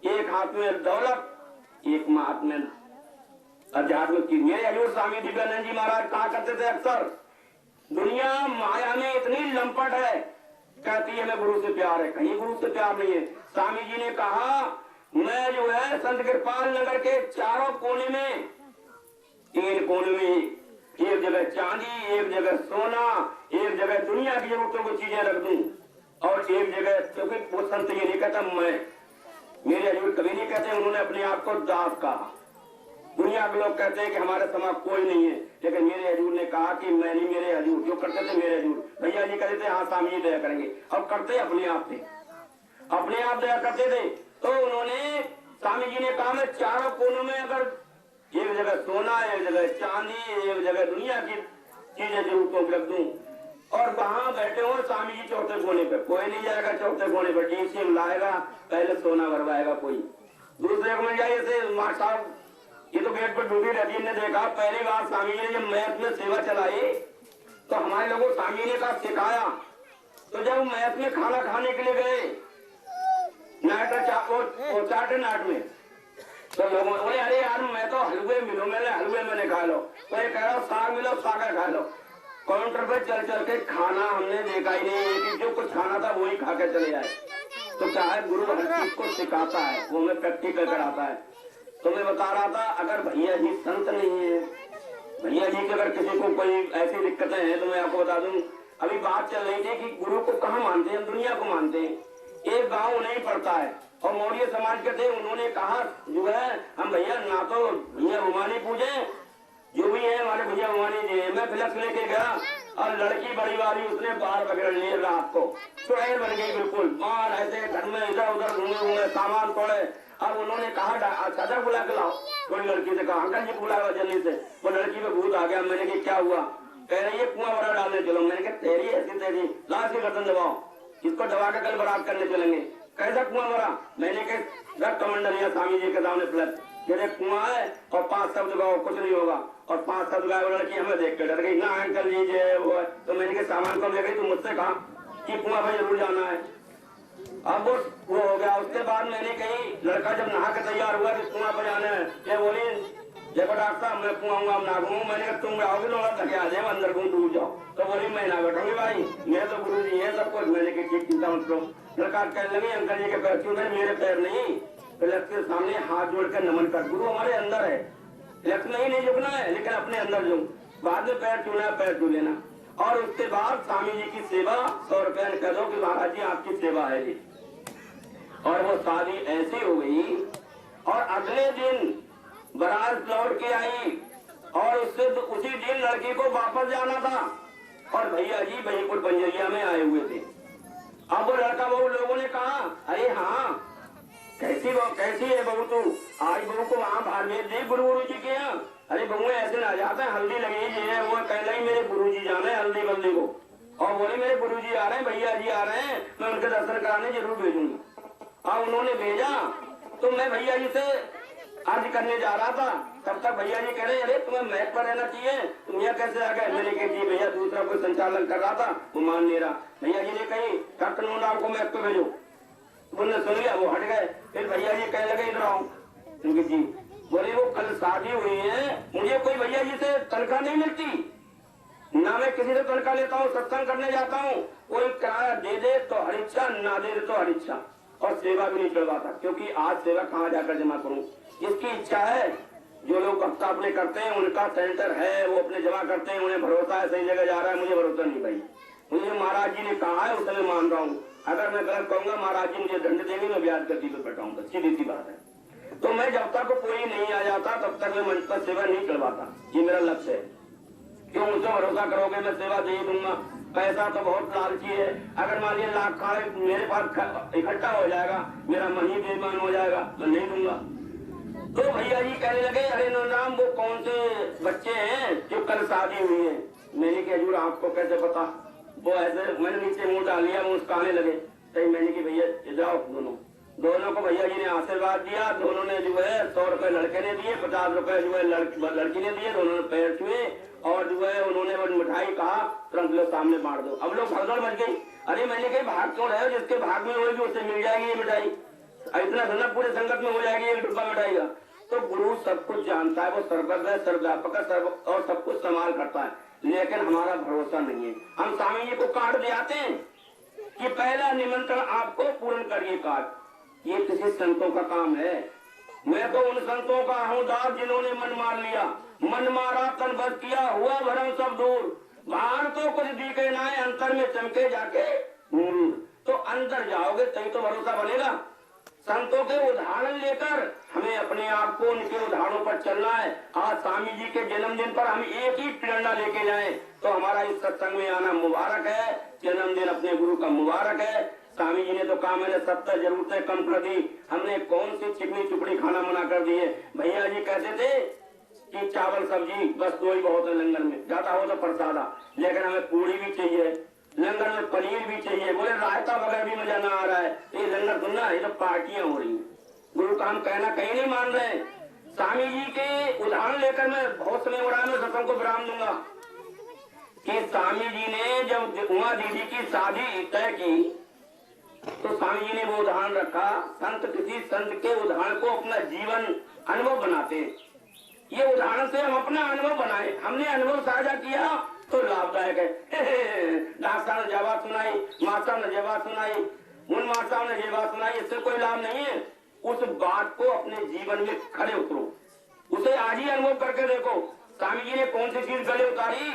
एक हाथ में दौलत, एक हाथ में अध्यात्म की। मेरे हजूर स्वामी दिव्यानंद जी महाराज कहा करते थे अक्सर, दुनिया माया में इतनी लंपट है, कहती है मैं गुरु से प्यार है, कहीं गुरु से प्यार नहीं है। स्वामी जी ने कहा मैं जो है संत कृपाल नगर के चारों कोने में, 3 कोने में, एक जगह चांदी, एक जगह सोना, एक जगह दुनिया की जरूरतों को चीजें रख दूं, और एक जगह, क्योंकि वो संत ये नहीं कहता मैं, मेरे हजूर कभी नहीं कहते, उन्होंने अपने आप को दास कहा। दुनिया के लोग कहते हैं कि हमारे समाज कोई नहीं है, लेकिन मेरे हजूर ने कहा कि मैं नहीं, मेरे हजूर जो करते थे, मेरे हजूर भैया जी कहते थे हाँ स्वामी जी दया करेंगे, अब करते अपने आप थे, अपने आप दया करते थे। तो उन्होंने स्वामी जी ने कहा मैं चारों कोनों में अगर एक जगह सोना, एक जगह चांदी, एक जगह दुनिया की चीजें जरूरतों को रख दूं, और वहां बैठे हो स्वामी जी चौथे कोने पे, कोई नहीं जाएगा चौथे कोने पे, डीसी लाएगा, पहले सोना भरवाएगा कोई, दूसरे को मिल जाए। मार साहब ये तो गेट पर ड्यूटी रहती है, ने देखा पहली बार स्वामी जी ने जब मैथ में सेवा चलाई तो हमारे लोगों स्वामी ने कहा सिखाया। तो जब मैथ में खाना खाने के लिए गए नाट नाट में, तो लोगों बोले अरे यार मैं तो हलवे मिलो, मैंने हलवे मैंने खा लो, तो ये कह रहा साग मिलो सागर खा लो। काउंटर पे चल चल के खाना हमने देखा ही नहीं कि जो कुछ खाना था वही खा के चले आए। तो क्या है, गुरु हर चीज को सिखाता है, वो हमें प्रैक्टिकल कराता है। तो मैं बता रहा था अगर भैया जी संत नहीं है, भैया जी की अगर किसी को कोई ऐसी दिक्कतें हैं, तो मैं आपको बता दूं, अभी बात चल रही थी कि गुरु को कहाँ मानते हैं, दुनिया को मानते हैं। एक गांव नहीं पड़ता है, और मौर्य समाज के थे, उन्होंने कहा जो है हम भैया ना तो भैया भवानी पूजे, जो भी है हमारे भैया भवानी जी। मैं फ्लैक्स लेके गया और लड़की बड़ी वाली उसने बाहर पकड़ लिए, रात को चुड़ैल बन गई बिल्कुल, बाहर ऐसे घर में इधर उधर घूमे हुए, सामान तोड़े। अब उन्होंने कहा चाचा बुला के लाओ, थोड़ी लड़की से कहा अंकल जी बुलाओ जल्दी से। वो लड़की पे भूत आ गया। मैंने कहा क्या हुआ, कह रही है कुआं बड़ा डालने चलो। मैंने कहा तेरी ऐसी तेरी, लाश की गर्दन दबाओ, इसको दबा के कल बारात करने चलेंगे। कैसा कुआं भरा? मैंने कहा रक्त मंडलिया स्वामी जी के सामने प्लस मेरे कुआं है और 5 शब्द गाओ कुछ नहीं होगा। और 5 शब्द गाए लड़की हमें देख के डर गई ना अंकल जी जे वो है। तो मैंने कहा सामान कब ले गई? तुम मुझसे कहा कि कुआं पर जरूर जाना है। अब वो हो गया। उसके बाद मैंने कही लड़का जब नहा के तैयार हुआ कि कुआं पर जाना है, ये बोली देखो डॉक्टर साहब मैं कुआं ना घूमू। मैंने कहा तुम आओगे तो थके आ जाए अंदर घूम डूब जाओ। तो बोली मैं ना बैठूंगी भाई, मेरे तो गुरु जी है सब कुछ। मैंने कहा चिंता मत करो। लड़का कहने लगे अंकल जी के पैर क्यों? मेरे पैर नहीं, लड़के के सामने हाथ जोड़ कर नमन कर, गुरु हमारे अंदर है, लक्ष्य में ही नहीं झुकना है लेकिन अपने अंदर जो बाद में पैर छूना पैर छू लेना। और उसके बाद स्वामी जी की सेवा 100 रुपया कह दो कि महाराज जी आपकी सेवा है जी। और वो शादी ऐसी हो गई और अगले दिन बारात लौट के आई और उससे उसी दिन लड़की को वापस जाना था और भैया जी बहीपुर बंजरिया में आए हुए थे। अब वो लड़का बहू लोगों ने कहा अरे हाँ कैसी है बहू तू? आज बहू को वहाँ बाहर भेज दी गुरु जी के यहाँ। अरे बहू ऐसे ना जाते हल्दी लगी है। वो कह रही मेरे गुरु जी जाना है हल्दी बल्दी को और बोले मेरे गुरु जी आ रहे हैं, भैया जी आ रहे हैं, मैं उनके दर्शन कराने जरूर भेजूंगा। अब उन्होंने भेजा तो मैं भैया जी से अर्ज करने जा रहा था, तब तक भैया जी कह रहे अरे तुम्हें महक पर रहना चाहिए, तुम यहाँ कैसे आ गए? मैंने कहा जी भैया दूसरा कोई संचालन कर रहा था वो मान नहीं रहा। भैया जी ने कही कैप्टन मुंडा को महक पे भेजो। उन्होंने सुन लिया, वो हट गए। फिर भैया जी कहने लगे इधर आओ। जी बोले वो कल शादी हुई है, मुझे कोई भैया जी से तनख्वाह नहीं मिलती, ना मैं किसी से तनख्वाह लेता हूँ, सत्संग करने जाता हूँ, कोई किराया दे दे तो हर इच्छा, ना दे दे तो हर इच्छा। और सेवा भी नहीं चढ़वाता क्योंकि आज सेवा कहाँ जाकर जमा करूँ? जिसकी इच्छा है, जो लोग हफ्ता अपने करते हैं उनका सेंटर है, वो अपने जमा करते हैं, उन्हें भरोसा है सही जगह जा रहा है। मुझे भरोसा नहीं भाई, मुझे महाराज जी ने कहा है उसे मैं मान रहा हूँ। अगर मैं गलत कहूंगा महाराज जी मुझे दंड देंगे, मैं ब्याज गद्दी पे बैठाऊंगा, सीधी सी बात है। तो मैं जब तक कोई नहीं आ जाता तब तक मैं मंच पर सेवा नहीं करवाता, ये मेरा लक्ष्य है। क्यों मुझसे भरोसा करोगे? मैं सेवा दे ही दूंगा। पैसा तो बहुत लालची है, अगर मान लिया लाख का मेरे पास इकट्ठा हो जाएगा, मेरा मन ही बेईमान हो जाएगा, मैं नहीं दूंगा। तो भैया जी कहने लगे अरे नाम वो कौन से बच्चे हैं जो कल शादी हुई है? मैंने कहा हजूर आपको कैसे पता? वो ऐसे मैंने नीचे मुंह डाल लिया, वो मुस्काने लगे। तभी मैंने कि भैया इधर आओ। दोनों को भैया जी ने आशीर्वाद दिया। दोनों ने जो है 100 रुपए लड़के ने दिए, 50 रुपए जो है लड़की ने दिए। दोनों ने पैर छुए और जो है उन्होंने मिठाई कहा तुरंत लोग सामने बांट दो। अब लोग भगदड़ मच गई। अरे मैंने कहा भाग क्यों रहे हो? जिसके भाग में होगी उससे मिल जाएगी ये मिठाई, इतना धना पूरे संकट में हो जाएगी एक डिब्बा मिठाई का। तो गुरु सब कुछ जानता है, वो सर्वज्ञ है, सर्वव्यापक है, और सब कुछ संभाल करता है, लेकिन हमारा भरोसा नहीं है। हम स्वामी जी को कार्ड दे आते हैं कि पहला निमंत्रण आपको पूर्ण करिए कार्ड। ये किसी संतों का काम है। मैं तो उन संतों का हूँ दास जिन्होंने मन मार लिया, मन मारा तन बस किया, हुआ भरम सब दूर। बाहर तो कुछ दिखे ना है, अंतर में चमके जाके तो अंदर जाओगे तभी तो भरोसा बनेगा। संतों के उदाहरण लेकर हमें अपने आप को उनके उदाहरणों पर चलना है। आज स्वामी जी के जन्मदिन पर हम एक ही प्रेरणा लेके जाएं तो हमारा इस सत्संग में आना मुबारक है। जन्मदिन अपने गुरु का मुबारक है। स्वामी जी ने तो कहा मैंने 70 जरूरतें कम कर दी, हमने कौन सी चिकनी चुपड़ी खाना मना कर दी है। भैया जी कहते थे कि चावल सब्जी बस 2 ही बहुत है लंगर में, ज्यादा हो तो प्रसादा, लेकिन हमें पूरी भी चाहिए, लंगर में पनीर भी चाहिए। बोले रायता बगैर भी मजा ना आ रहा है। ये लंगर सुनना, ये तो पार्टियां हो रही हैं। गुरु का हम कहना कहीं नहीं मान रहे। स्वामी जी के उदाहरण लेकर मैं बहुत समय हो रहा है, मैं सत्संग को विराम दूंगा कि स्वामी जी ने जब उमा दीदी की शादी तय की तो स्वामी जी ने वो उदाहरण रखा। संत किसी संत के उदाहरण को अपना जीवन अनुभव बनाते हैं। ये उदाहरण से हम अपना अनुभव बनाए, हमने अनुभव साझा किया तो लाभदायक है। डॉक्टर साहब ने जवाब सुनाई, मास्टर ने जवाब सुनाई, उन मास्टर ने जवाब सुनाई, इससे कोई लाभ नहीं है। उस बात को अपने जीवन में खड़े उतरो, उसे आज ही अनुभव करके देखो। स्वामी जी ने कौन सी चीज गले उतारी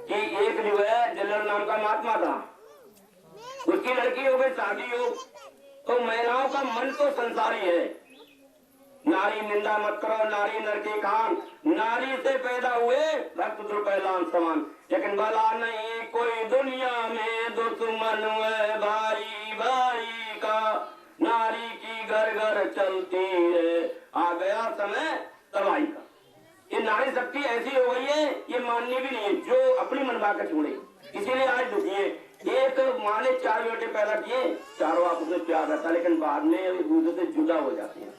कि एक जो है जल्लर नाम का महात्मा था, उसकी लड़की हो गई, शादी हो, तो महिलाओं का मन तो संसारी है। नारी निंदा मत करो, नारी नर के खान, नारी से पैदा हुए भक्त द्रुपैलान समान। लेकिन भला नहीं कोई दुनिया में दुश्मन है भाई भाई का, नारी की घर घर चलती है, आ गया समय तबाही का। ये नारी शक्ति ऐसी हो गई है, ये माननी भी नहीं है जो अपनी मनवा कर छोड़े। इसीलिए आज दुखी है। एक माँ ने 4 बेटे पैदा किए, चारों आपस में प्यार रहता, लेकिन बाद में एक दूसरे से जुदा हो जाते हैं।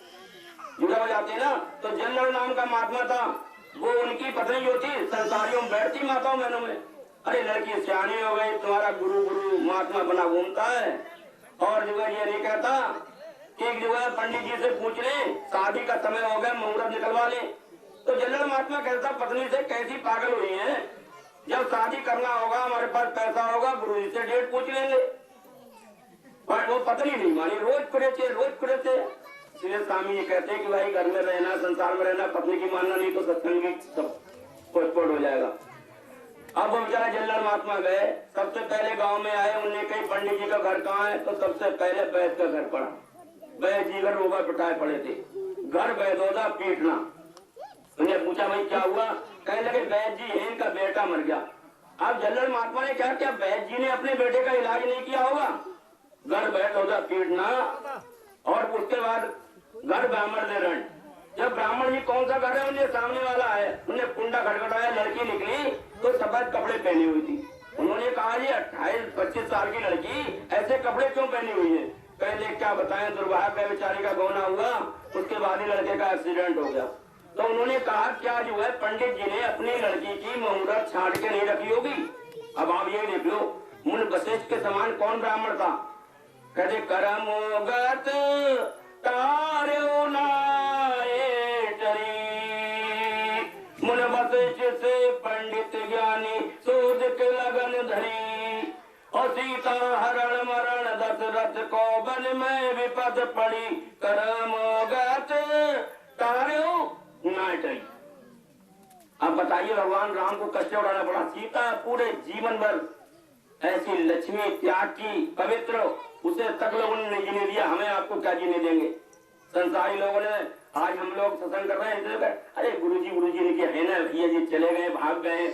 ना तो जल्लड़ नाम का महात्मा था, वो उनकी पत्नी जो थी संसारियों में बैठती माताओं बहनों में, अरे लड़की सियानी हो गई, तुम्हारा गुरु गुरु महात्मा बना घूमता है। और जो है ये नहीं कहता कि जो है पंडित जी से पूछ ले, शादी का समय हो गया, मुहूर्त निकलवा ले। तो जल्लड़ महात्मा कहता पत्नी से कैसी पागल हुई है, जब शादी करना होगा हमारे पास पैसा होगा, गुरु जी से डेट पूछ लेंगे। पर वो पत्नी नहीं मानी, रोज खुड़े थे। इसलिए स्वामी जी कहते हैं कि भाई घर में रहना, संसार में रहना, पत्नी की मानना, नहीं तो सत्संग की सब पोस्टपोर्ट हो जाएगा। अब वो बेचारा जल्लड़ महात्मा गए, सबसे पहले गांव में आए, उनने कही पंडित जी का घर कहाँ है, तो सबसे पहले वैद्य का घर पड़ा। वैद्य जी घर रोगा पिटाए पड़े थे, घर वैदोदा पीटना। उन्हें पूछा भाई क्या हुआ, कहने लगे वैद्य जी है, इनका बेटा मर गया। अब जल्लड़ महात्मा ने क्या किया, वैद्य जी ने अपने बेटे का इलाज नहीं किया होगा, घर वैदोदा पीटना। और उसके बाद घर ब्राह्मण दे रण, जब ब्राह्मण जी कौन सा घर है, उन्हें सामने वाला है, उन्हें कुंडा खटखटाया, लड़की निकली तो सफेद कपड़े पहनी हुई थी। उन्होंने कहा ये 28-25 साल की लड़की ऐसे कपड़े क्यों पहनी हुई है। पहले क्या बताएं, दुर्भाग्य बेचारी का गौना हुआ, उसके बाद ही लड़के का एक्सीडेंट हो गया। तो उन्होंने कहा क्या जो है पंडित जी ने अपनी लड़की की मुहूर्त छाट के नहीं रखी होगी। अब आप ये देख लो, मुन वशिष्ठ के समान कौन ब्राह्मण था, कहते करमोगत तार्यो नाये टरी, मुन वशिष्ठ से पंडित ज्ञानी सूद के लगन धरी, और सीता हरण मरण दशरथ को बन में विपद पड़ी, करमोगत तार्यो नाये टरी। अब बताइए भगवान राम को कष्ट उठाना पड़ा, सीता पूरे जीवन भर ऐसी लक्ष्मी त्याग की पवित्र, उसे तक लोगों ने जीने दिया, हमें आपको क्या जीने देंगे। संसारी लोगों ने, आज हम लोग सत्संग कर रहे हैं, अरे गुरुजी ने किया है ना, भैया जी चले गए, भाग गए।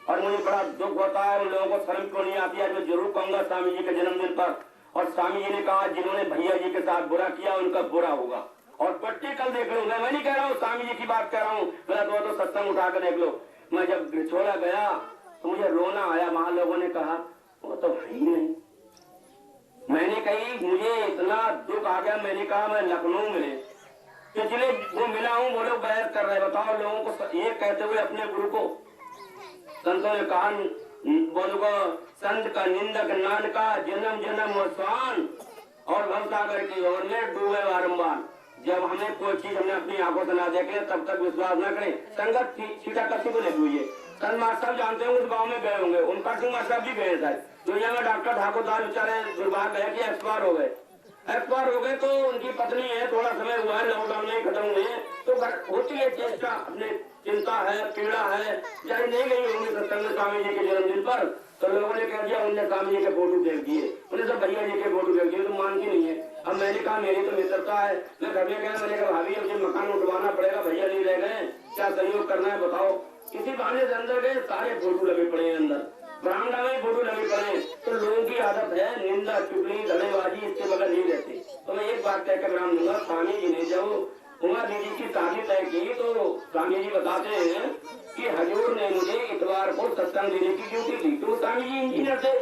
और मुझे बड़ा दुख होता है, उन लोगों को शर्म क्यों नहीं आती है। मैं जरूर कहूंगा स्वामी जी के जन्मदिन पर, और स्वामी जी ने कहा जिन्होंने भैया जी के साथ बुरा किया उनका बुरा होगा। और प्रैक्टिकल देख लो, मैं नहीं कह रहा हूँ, स्वामी जी की बात कर रहा हूँ, मेरा तो सत्संग उठा कर देख लो। मैं जब बिछोड़ा गया तो मुझे रोना आया, वहां लोगों ने कहा वो तो है ही नहीं। मैंने कही मुझे इतना दुख आ गया, मैंने कहा मैं लखनऊ में पिछले वो मिला हूँ, वो लोग बहस कर रहे, बताओ लोगों को ये कहते हुए अपने गुरु को। संतों ने कहा बोलो को संत का निंदक नान का जन्म जन्म और स्वान, और भवसागर की ओर में डूबे बारम्बार। जब हमें कोई चीज हमने अपनी आंखों से ना देखे तब तक विश्वास न करें। संगत सीटा कसी को लगी हुई है, संत मास्टर जानते हैं, उस गांव में गए होंगे, उनका सिंह मास्टर भी गए थे। दुनिया में डॉक्टर ठाकुरदास बेचारे दुर्भाग्य है कि एक्सपायर हो गए। तो उनकी पत्नी है, थोड़ा समय हुआ है, लॉकडाउन नहीं खत्म हुए हैं, तो होती है चेष्टा, अपने चिंता है, पीड़ा है, चाहे नहीं गई होंगी सत्संग स्वामी जी के जन्मदिन पर, तो लोगों ने कह दिया उनने स्वामी जी के फोटो देख दिए, उन्हें सब भैया जी के फोटो देख दिए, तो मानती नहीं है। अब मैंने कहा मेरी तो मित्रता है, मैं घर में गया, मैंने कहा भाभी मुझे मकान उठवाना पड़ेगा, भैया नहीं रह गए, क्या सहयोग करना है बताओ। किसी बहाने से अंदर गए, सारे फोटो लगे पड़े हैं अंदर, बरामदा में फोटो लगे पड़े। तो लोगों की आदत है निंदा चुगली धड़ेबाजी, इसके बगैर नहीं रहती। तो मैं एक बात कहकर विराम दूंगा, स्वामी जी ने जब उमा दीदी की शादी तय की तो स्वामी जी बताते हैं कि हजूर ने मुझे इतवार को सत्संग देने की ड्यूटी दी। तो स्वामी जी इंजीनियर थे,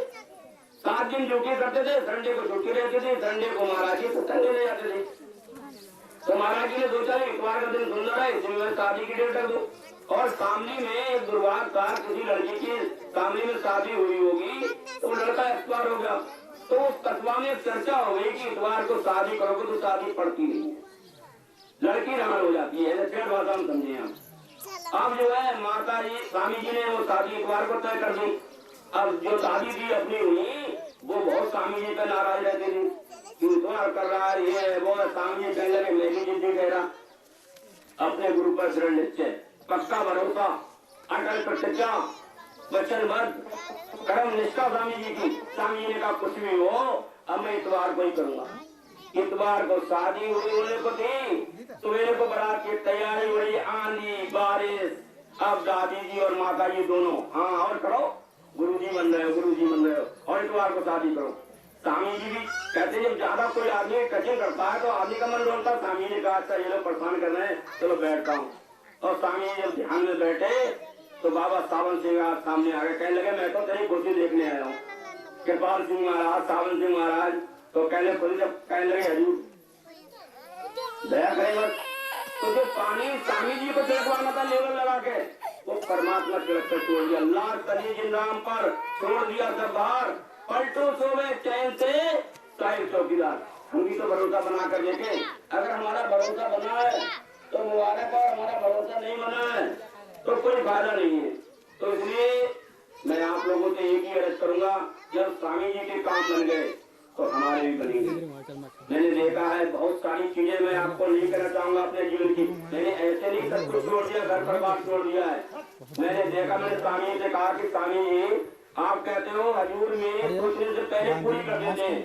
7 दिन ड्यूटी करते थे, संडे को छुट्टी रहती थी, संडे को महाराज जी सत्संग देने जाते थे। तो महाराज जी ने सोचा इतवार का दिन सुंदर है, इसमें मैं शादी की डेट कर दूं। और सामने में एक दुर्भाग्य था, किसी लड़की की सामने में शादी हुई होगी, तो लड़का एक्सपायर हो गया। तो उस कस्बा में चर्चा हो गई कि इतवार को शादी करोगे तो शादी पड़ती नहीं है, लड़की रमण हो जाती है, फिर भाषा में समझे हम। अब जो है माता जी स्वामी जी ने वो शादी इतवार को तय कर दी। अब जो शादी थी अपनी हुई, वो बहुत स्वामी जी पे नाराज रहते थे, इतवार कर रहा है ये वो। स्वामी जी कहने लगे मैं भी जिद्दी ठहरा, अपने गुरु पर दृढ़ निश्चय, पक्का भरोसा, अटल प्रतिज्ञा, वचनबद्ध, कर्म निष्ठा स्वामी जी की। स्वामी जी ने कहा कुछ भी हो, अब मैं इतवार को ही करूंगा। इतवार को शादी हुई होने को थी, सवेरे को बारात की तैयारी हुई, आंधी बारिश। अब दादी जी और माता जी दोनों हाँ और करो, गुरुजी बन रहे हो, और इतवार को शादी करो। स्वामी जी भी कहते जब ज्यादा कोई आदमी कठिन करता है तो आदमी का मन डोलता। स्वामी जी ने कहा अच्छा ये लोग परेशान कर रहे हैं, चलो बैठता हूँ। और स्वामी जी जब ध्यान में बैठे तो बाबा सावन सिंह सामने आ गए, कहने लगे मैं तो तेरी कुर्सी देखने आया हूँ। कृपाल सिंह महाराज, सावन सिंह महाराज, तो कहने खुद जब कहने लगे हजूर दया करें बस, तो जो पानी स्वामी जी को छिड़कवाना था लेवल लगा के, वो परमात्मा छिड़क कर छोड़ दिया। अल्लाह तली जिन राम पर छोड़ दिया सब बाहर, पलटो सोवे चैन से साहिब चौकीदार। हम भी तो भरोसा बना कर देखे, अगर हमारा भरोसा बना है तो मुबारक, और हमारा भरोसा नहीं बना है तो कोई फायदा नहीं है। तो इसलिए मैं आप लोगों से एक ही अर्ज करूंगा, जब स्वामी जी के काम बन गए तो हमारे भी बनेंगे। मैंने देखा है बहुत सारी चीजें, मैं आपको नहीं कहना चाहूंगा अपने जीवन की, मैंने ऐसे नहीं सब कुछ छोड़ दिया, घर परिवार छोड़ दिया है। मैंने देखा, मैंने स्वामी जी से कहा कि स्वामी जी आप कहते हो हजूर मेरे सोचने से पहले पूरी कर देते हैं,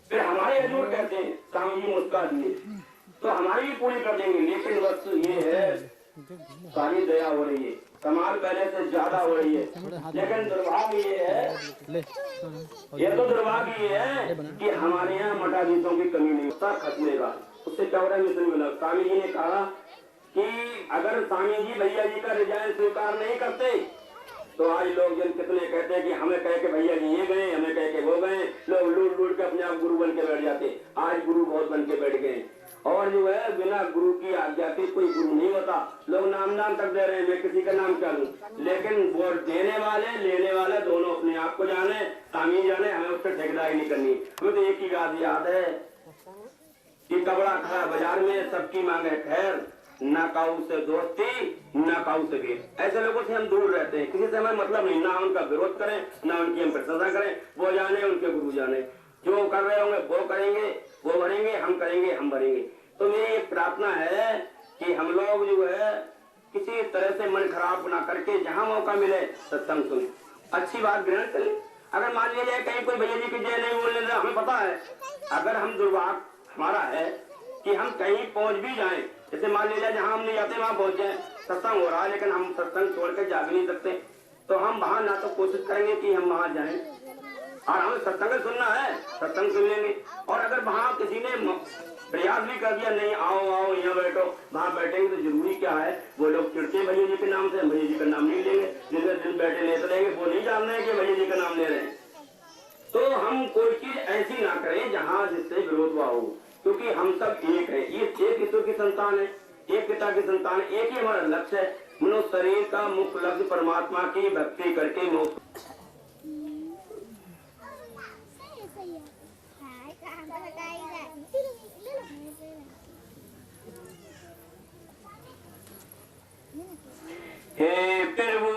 फिर हमारे हजूर कहते हैं, स्वामी जी मुस्का दिए, तो हमारी भी पूरी कर देंगे। लेकिन वस्तु ये है सारी दया हो रही है, कमाल पहले से ज्यादा हो रही है, लेकिन दुर्भाग्य ये है, ये तो दुर्भाग्य ये है कि हमारे यहाँ मठाधीशों की कमी नहीं होता खतनेगा। उससे क्या हो रहा है मिशन मिला। स्वामी जी ने कहा कि अगर स्वामी जी भैया जी का रिजाइन स्वीकार नहीं करते तो आज लोग जन कितने कहते हैं कि हमें कह के भैया जी ये गए, हमें कह के वो गए, लोग लूट लूट के अपने आप गुरु बन के बैठ जाते। आज गुरु बहुत बन के बैठ गए, और जो है बिना गुरु की आज्ञा के कोई गुरु नहीं होता। लोग नाम तक दे रहे हैं, मैं किसी का नाम क्या लूं, लेकिन वोट देने वाले लेने वाले दोनों अपने आप को जाने, स्वामी जाने, हमें उससे ठेकेदारी नहीं करनी। हमें तो एक ही बात याद है कि कपड़ा खड़ा बाजार में सबकी मांगे खैर, ना काऊ से दोस्ती ना काऊ से भेद। ऐसे लोगों से हम दूर रहते हैं, किसी से हमें मतलब नहीं, ना उनका विरोध करें ना उनकी हम प्रशंसा करें। वो जाने उनके गुरु जाने, जो कर रहे होंगे वो करेंगे, वो भरेंगे, हम करेंगे, हम भरेंगे। तो मेरी एक प्रार्थना है कि हम लोग जो है किसी तरह से मन खराब ना करके जहाँ मौका मिले सत्संग सुने, अच्छी बात ग्रहण करें। अगर मान लिया जाए कहीं कोई भैया जी की जय नहीं बोलने देना, हमें पता है अगर हम दुर्भाग्य हमारा है कि हम कहीं पहुंच भी जाएं, जैसे मान लीजिए जहाँ हम नहीं जाते वहाँ पहुंच जाए, सत्संग हो रहा है लेकिन हम सत्संग छोड़ के जा भी नहीं सकते, तो हम वहाँ ना तो कोशिश करेंगे कि हम वहाँ जाएं, और हमें सत्संग सुनना है सत्संग सुन लेंगे। और अगर वहाँ किसी ने प्रयास भी कर दिया नहीं आओ आओ यहाँ बैठो, वहाँ बैठेंगे तो जरूरी क्या है, वो लोग चिड़ते भैया जी के नाम से, भैया जी का नाम नहीं लेंगे, जिनके दिल बैठे लेते रहेंगे, वो नहीं जान रहे कि भैया जी का नाम ले रहे हैं। तो हम कोई चीज ऐसी ना करें जहाँ जिससे विरोध हुआ हो, क्योंकि हम सब एक है, ये एक ईश्वर की संतान है, एक पिता की संतान है, एक ही हमारा लक्ष्य है। मनुष्य शरीर का मुख्य लक्ष्य परमात्मा की भक्ति करके मोक्ष। हे प्रभु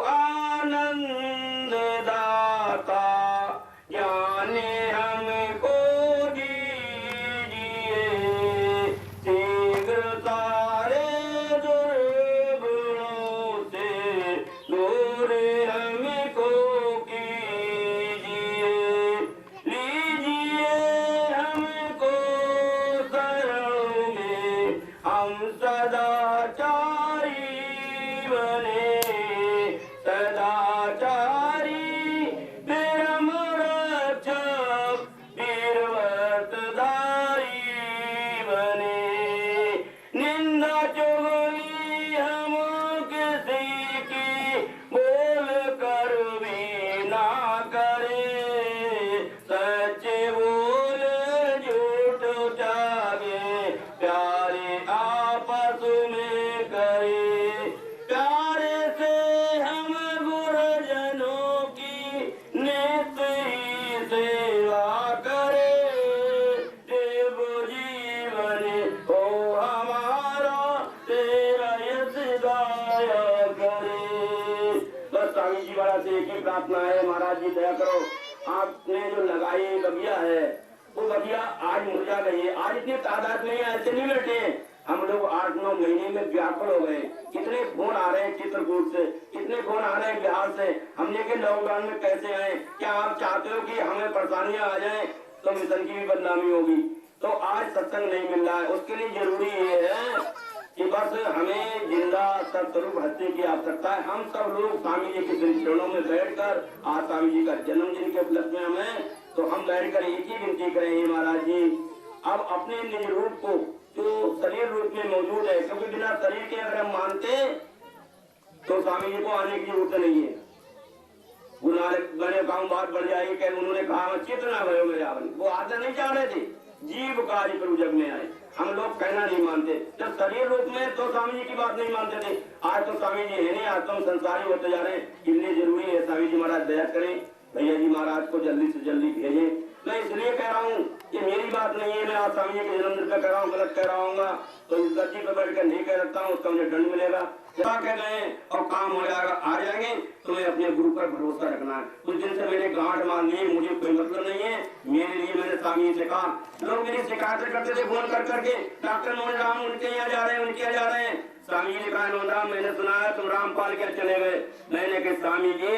आनंद दाता जाने हमको दीजिए, शीघ्र सारे दुर्गुणों से दूर हमको कीजिए, लीजिए हमको शरण में, हम सदाचारी बने, सदाचारी धर्म रक्षक वीरव्रतधारी बने, निंदा चुगली हम किसी की बोल कर भी ना करे, सच्चे बोल झूठ जागे प्यारे आपस में करे, प्यारे से हम गुरुजनों की नित्य ही सेवा करे, देव जीवन हो हमारा तेरा यश गाया करे। बस स्वामी जी महाराज से एक ही प्रार्थना है, महाराज जी दया करो, आपने जो लगाई बगिया है वो बगिया आज मुरझा गई है। आज इतनी तादाद में ऐसे नहीं बैठे हैं, हम लोग 8-9 महीने में व्याकुल हो गए। कितने फोन आ रहे हैं चित्रकूट से, कितने फोन आ रहे हैं बिहार से, हमने के लॉकडाउन में कैसे आए, क्या आप चाहते हो कि हमें परेशानियां आ जाएं तो मिशन की भी बदनामी होगी। तो आज सत्संग नहीं मिल रहा है, उसके लिए जरूरी ये है कि बस हमें जिंदा सत्स्वरूप भक्ति की आवश्यकता है। हम सब लोग स्वामी जी के चरणों में बैठकर, आज स्वामी जी का जन्मदिन के उपलक्ष्य में हमें, तो हम बैठकर एक ही विनती करें, महाराज जी अब अपने निज रूप को जो शरीर रूप में मौजूद है, क्योंकि बिना शरीर के अगर हम मानते तो स्वामी जी को आने की जरूरत नहीं है। गुना हूँ बात बढ़ जाएगी। कल उन्होंने कहा चेतना भयो मेरे आवन, वो आदर नहीं चाह रहे थे, जीव कार्य करू जग में आए। हम लोग कहना नहीं मानते, जब शरीर रूप में तो स्वामी जी की बात नहीं मानते थे। आज तो स्वामी जी है नहीं, आज तो हम संसारी होते जा रहे हैं। इसलिए जरूरी है स्वामी जी महाराज दया करें, भैया जी महाराज को जल्दी से जल्दी भेजें। मैं इसलिए कह रहा हूँ, ये मेरी बात नहीं है, मैं आज स्वामी जी के जन्मदिन पर कह रहा हूँ, गलत कह रहा हूँ तो इस गति पर बैठ कर नहीं कह सकता हूँ, उसका मुझे दंड मिलेगा। क्या कह रहे हैं और काम हो जाएगा, आ जाएंगे। तुम्हें अपने गुरु पर भरोसा रखना है। कुछ दिन से मैंने गांठ मान ली, मुझे कोई मतलब नहीं है। मेरे लिए मैंने स्वामी से कहा, लोग मेरी शिकायत करते थे फोन कर करके, डॉक्टर मोहन राम उनके यहाँ जा रहे हैं, उनके यहाँ जा रहे हैं। स्वामी जी ने कहा, नोनराम मैंने सुना है तुम रामपाल क्या चले गए। मैंने कहा स्वामी जी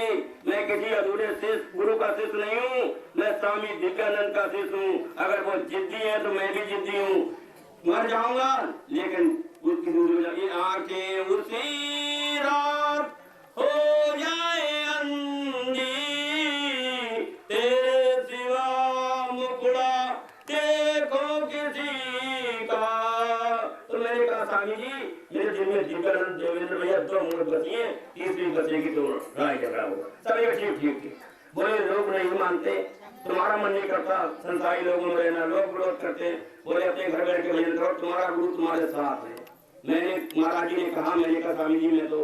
मैं किसी अधूरे शिष्य गुरु का शिष्य नहीं हूँ, मैं स्वामी दिव्यानंद का शिष्य हूँ। अगर वो जिद्दी है तो मैं भी जिद्दी हूँ, मर जाऊंगा लेकिन उसकी दूरी हो जाएगी। आंखें उसी रात हो जाए अंधी, तेरे सिवा मुकुड़ा देखो किसी का। तो मैंने कहा स्वामी जी मेरे दिल में दिव्यानंद देवेंद्र भैया 2 मूर्त बची है, तीसरी बचेगी तो लड़ाई झगड़ा होगा। सभी ठीक ठीक ठीक बोले, लोग नहीं मानते, तुम्हारा मन नहीं करता संसारी लोगों में रहना, लोग विरोध करते। बोले अपने घर बैठ के भजन करो, तुम्हारा गुरु तुम्हारे साथ है। मैंने महाराज जी ने कहा, मैंने कहा स्वामी जी मैं तो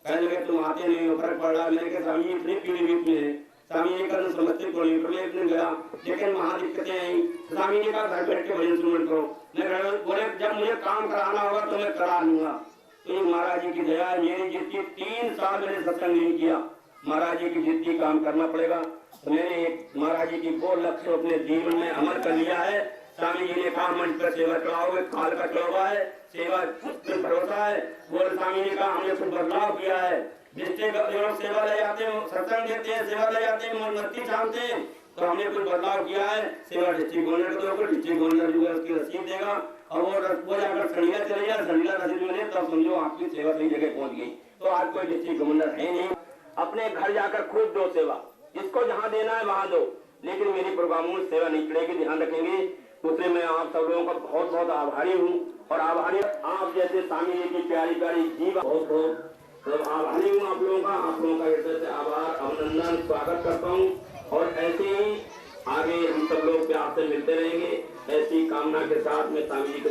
कहने लगे तुम आते नहीं हो, फर्क पड़ रहा है। मैंने कहा स्वामी जी इतनी पीढ़ीभूत में है, स्वामी जी का समझते को नहीं, तो इतने गया लेकिन वहाँ दिक्कतें आई। स्वामी जी का घर बैठ के भजन सुमन करो। मैं घर बोले जब मुझे काम कराना होगा तो मैं करा लूंगा। तो महाराज जी की दया, मेरी जितनी 3 साल मैंने सत्संग नहीं किया, महाराज जी की जिद्दी काम करना पड़ेगा। तो मैंने महाराज जी की 2 लक्ष्य अपने जीवन में अमल कर लिया है। स्वामी जी ने कहा मंच पर सेवा चढ़ाओगे, काल का चढ़ावा है, सेवा भरोसा है। बोल स्वामी जी का हमने कुछ बदलाव किया है, जिससे लोग सेवा ले जाते हैं, सत्संग देते हैं, सेवा ले जाते हैं, मोमबत्ती छानते हैं, तो हमने कुछ बदलाव किया है। सेवा डिस्ट्रिक्ट गवर्नर को दोगे, डिस्ट्रिक्ट गवर्नर जो है उसकी रसीद देगा और वो जाकर सड़ीला चले जाए, सड़ीला रसीद मिले तब समझो आपकी सेवा सही जगह पहुंच गई। तो आज कोई डिस्ट्रिक्ट गवर्नर है नहीं, अपने घर जाकर खुद दो सेवा, जिसको जहाँ देना है वहाँ दो, लेकिन मेरी प्रोग्रामों में सेवा नहीं चलेगी, ध्यान रखेंगे। उससे मैं आप सब लोगों का बहुत बहुत आभारी हूँ और आभारी आप जैसे स्वामी जी की प्यारी प्यारी जीव बहुत बहुत तो आभारी हूँ आप लोगों का हृदय से आभार अभिनंदन स्वागत करता हूँ। और ऐसे ही आगे हम सब लोग प्यार से मिलते रहेंगे, ऐसी कामना के साथ में स्वामी जी के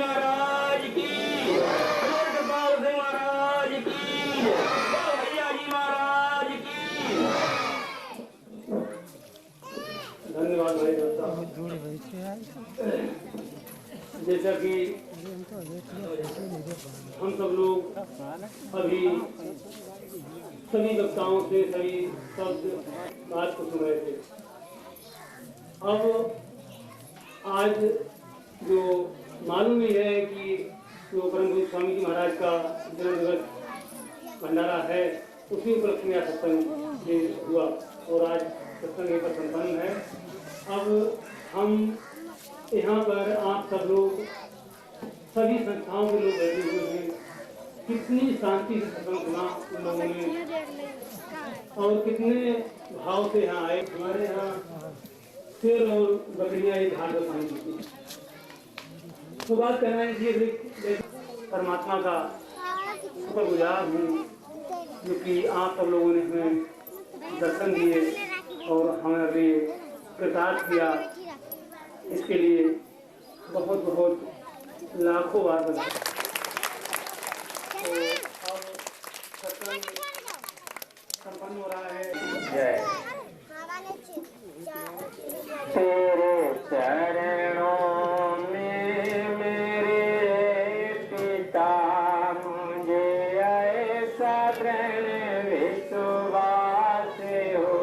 महाराज की, महाराज की, भैया जी महाराज की। धन्यवाद भाई साहब। जैसा कि हम सब लोग अभी सभी वक्ताओं से सभी शब्द बात को सुन रहे थे, अब आज जो मालूम ही है कि जो परम पूज्य स्वामी जी महाराज का जन्म दिवस भंडारा है, उसी उपलक्ष्य में सत्संग हुआ और आज सत्संग यहीं पर संपन्न है। अब हम यहाँ पर आप सब लोग सभी संस्थाओं के लोग बैठे हुए हैं, कितनी शांति से सत्संग सुना उन लोगों ने और कितने भाव से यहाँ आए। हमारे यहाँ शेर और बकरियाँ एक घाट पर पानी पीती, तो बात कहना है परमात्मा का शुक्रगुजार हूँ क्योंकि आप सब लोगों ने हमें दर्शन दिए और हमें अभी कृतार्थ किया, इसके लिए बहुत बहुत लाखों बार बधाई। तो अब सत्संग संपन्न हो रहा है। तेरे चरणों में मेरे पिता मुझे ऐसा दृढ़ विश्वास हो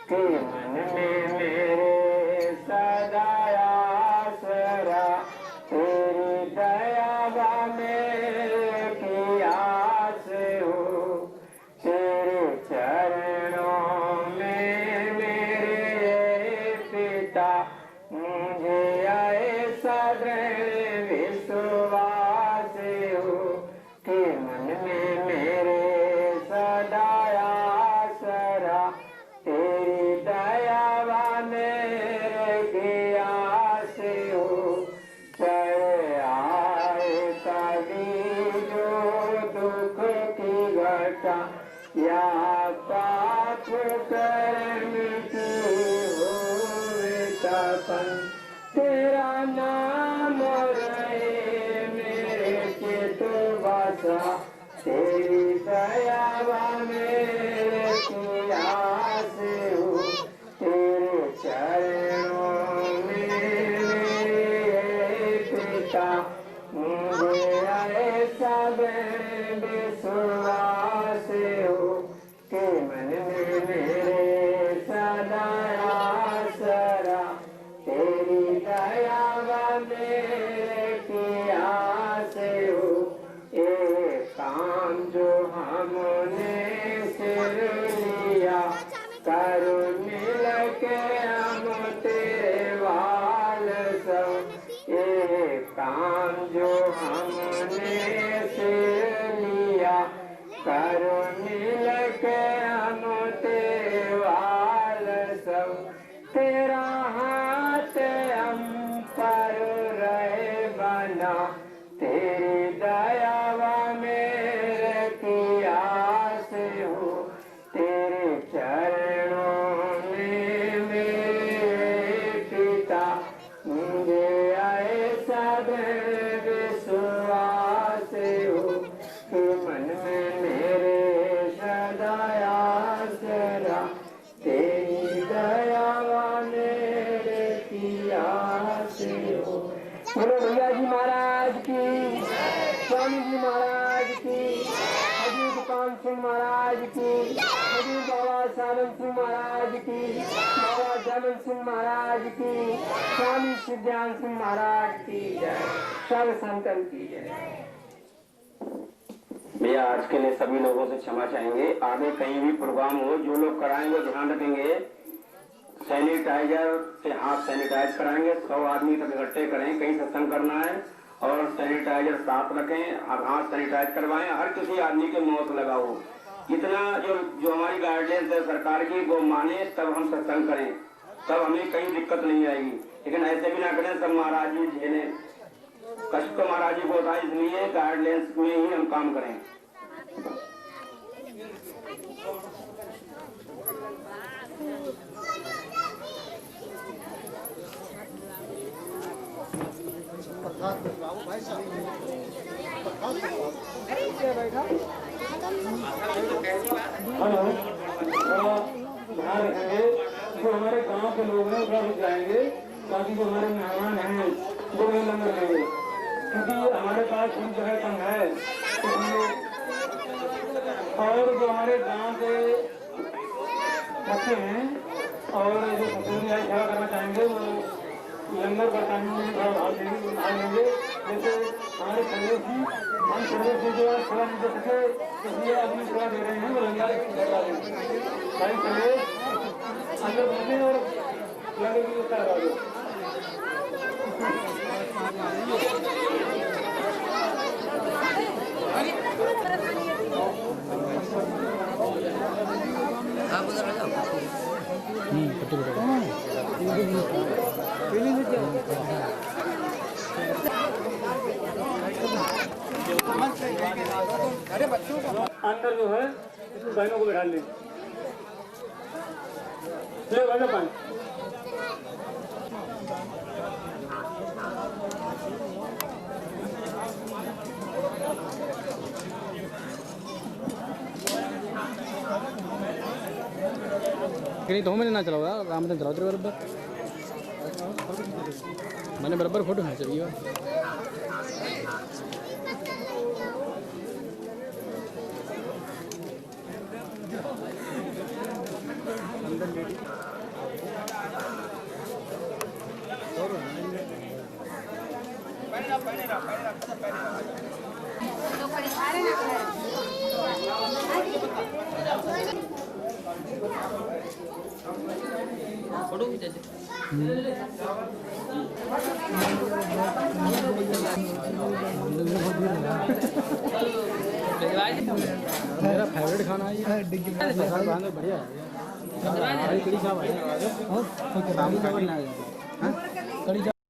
कि मन में मेरे सदा आसरा तेरी दया में की आस हो। तेरे चरणों में मेरे पिता मुझे ऐसा दृढ़ विश्वास हो कि मन में मेरे सदा आसरा तेरी दया मेरे की आस हो। चाहे आए कभी जो दुख की घटा या पाप कर्म मन में मेरे सदा आसरा, तेरी दया मेरे किया से हो। एक काम जो हमने सिर लिया, कर मिल के हम तेरे वाल सब। एक काम जो हमने सिर लिया, कर मिल के हम तेरे वाल सब। तेरा हाथ हम पर रहे बना, तेरी दया मेरे किया से हो। तेरे चरणों में मेरे पिता, मुझे ऐसा विश्वास हो कि मन में मेरे सदा आसरा, तेरी दया मेरे किया से हो। बोलो भैया जी महाराज की, स्वामी जी महाराज की, हजूर दुकान सिंह महाराज की, हजूर बाबा सानंद सिंह महाराज की, बाबा दमन सिंह महाराज की, स्वामी सिद्धांत सिंह महाराज की जय। सर्व संतन की जय। भैया आज के लिए सभी लोगों से क्षमा चाहेंगे। आगे कहीं भी प्रोग्राम हो, जो लोग कराएंगे ध्यान रखेंगे, सैनिटाइजर से हाथ सैनिटाइज कराएंगे। 100 आदमी तक इकट्ठे करें, कहीं सत्संग करना है, और सैनिटाइजर साथ रखें, हाथ सैनिटाइज करवाएं। हर किसी आदमी के मास्क लगाओ। इतना जो हमारी गाइडलाइंस है सरकार की, वो माने तब हम सत्संग करें, तब हमें कहीं दिक्कत नहीं आएगी। लेकिन ऐसे भी ना करें सब महाराज जी झेले कष्ट, तो महाराज जी को होता है, इसलिए गाइडलाइंस में ही हम काम करें। हेलो, ध्यान रखेंगे जो हमारे गांव के लोग हैं थोड़ा रुक जाएंगे, ताकि जो हमारे मेहमान हैं वो नहीं लंगर लेंगे, क्योंकि हमारे पास थोड़ी जगह कम है। और जो हमारे गांव के बच्चे हैं और जो सत्संग या सेवा करना चाहेंगे, वो लंगर बरताने में थोड़ा भाग लेंगे। जैसे हमारे संदेश जी, हम संदेश जी जो है थोड़ा नहीं दे सके, इसलिए अपनी सेवा दे रहे हैं, वो लंगर करवा देंगे। भाई संदेश अंदर घुसे और लंगर की व्यवस्था करवा दो। आप उधर आ जाओ। अंदर जो है बहनों को बैठा लें। ले वाला पानी नहीं 2 महीने ना चलाओ यार, आराम से चलाओ तेरे बराबर। मैंने बराबर फोटो खींच रही है। फोटो खींचे मेरा फेवरेट खाना है ये, बढ़िया है। कड़ी चावल कड़ी चावल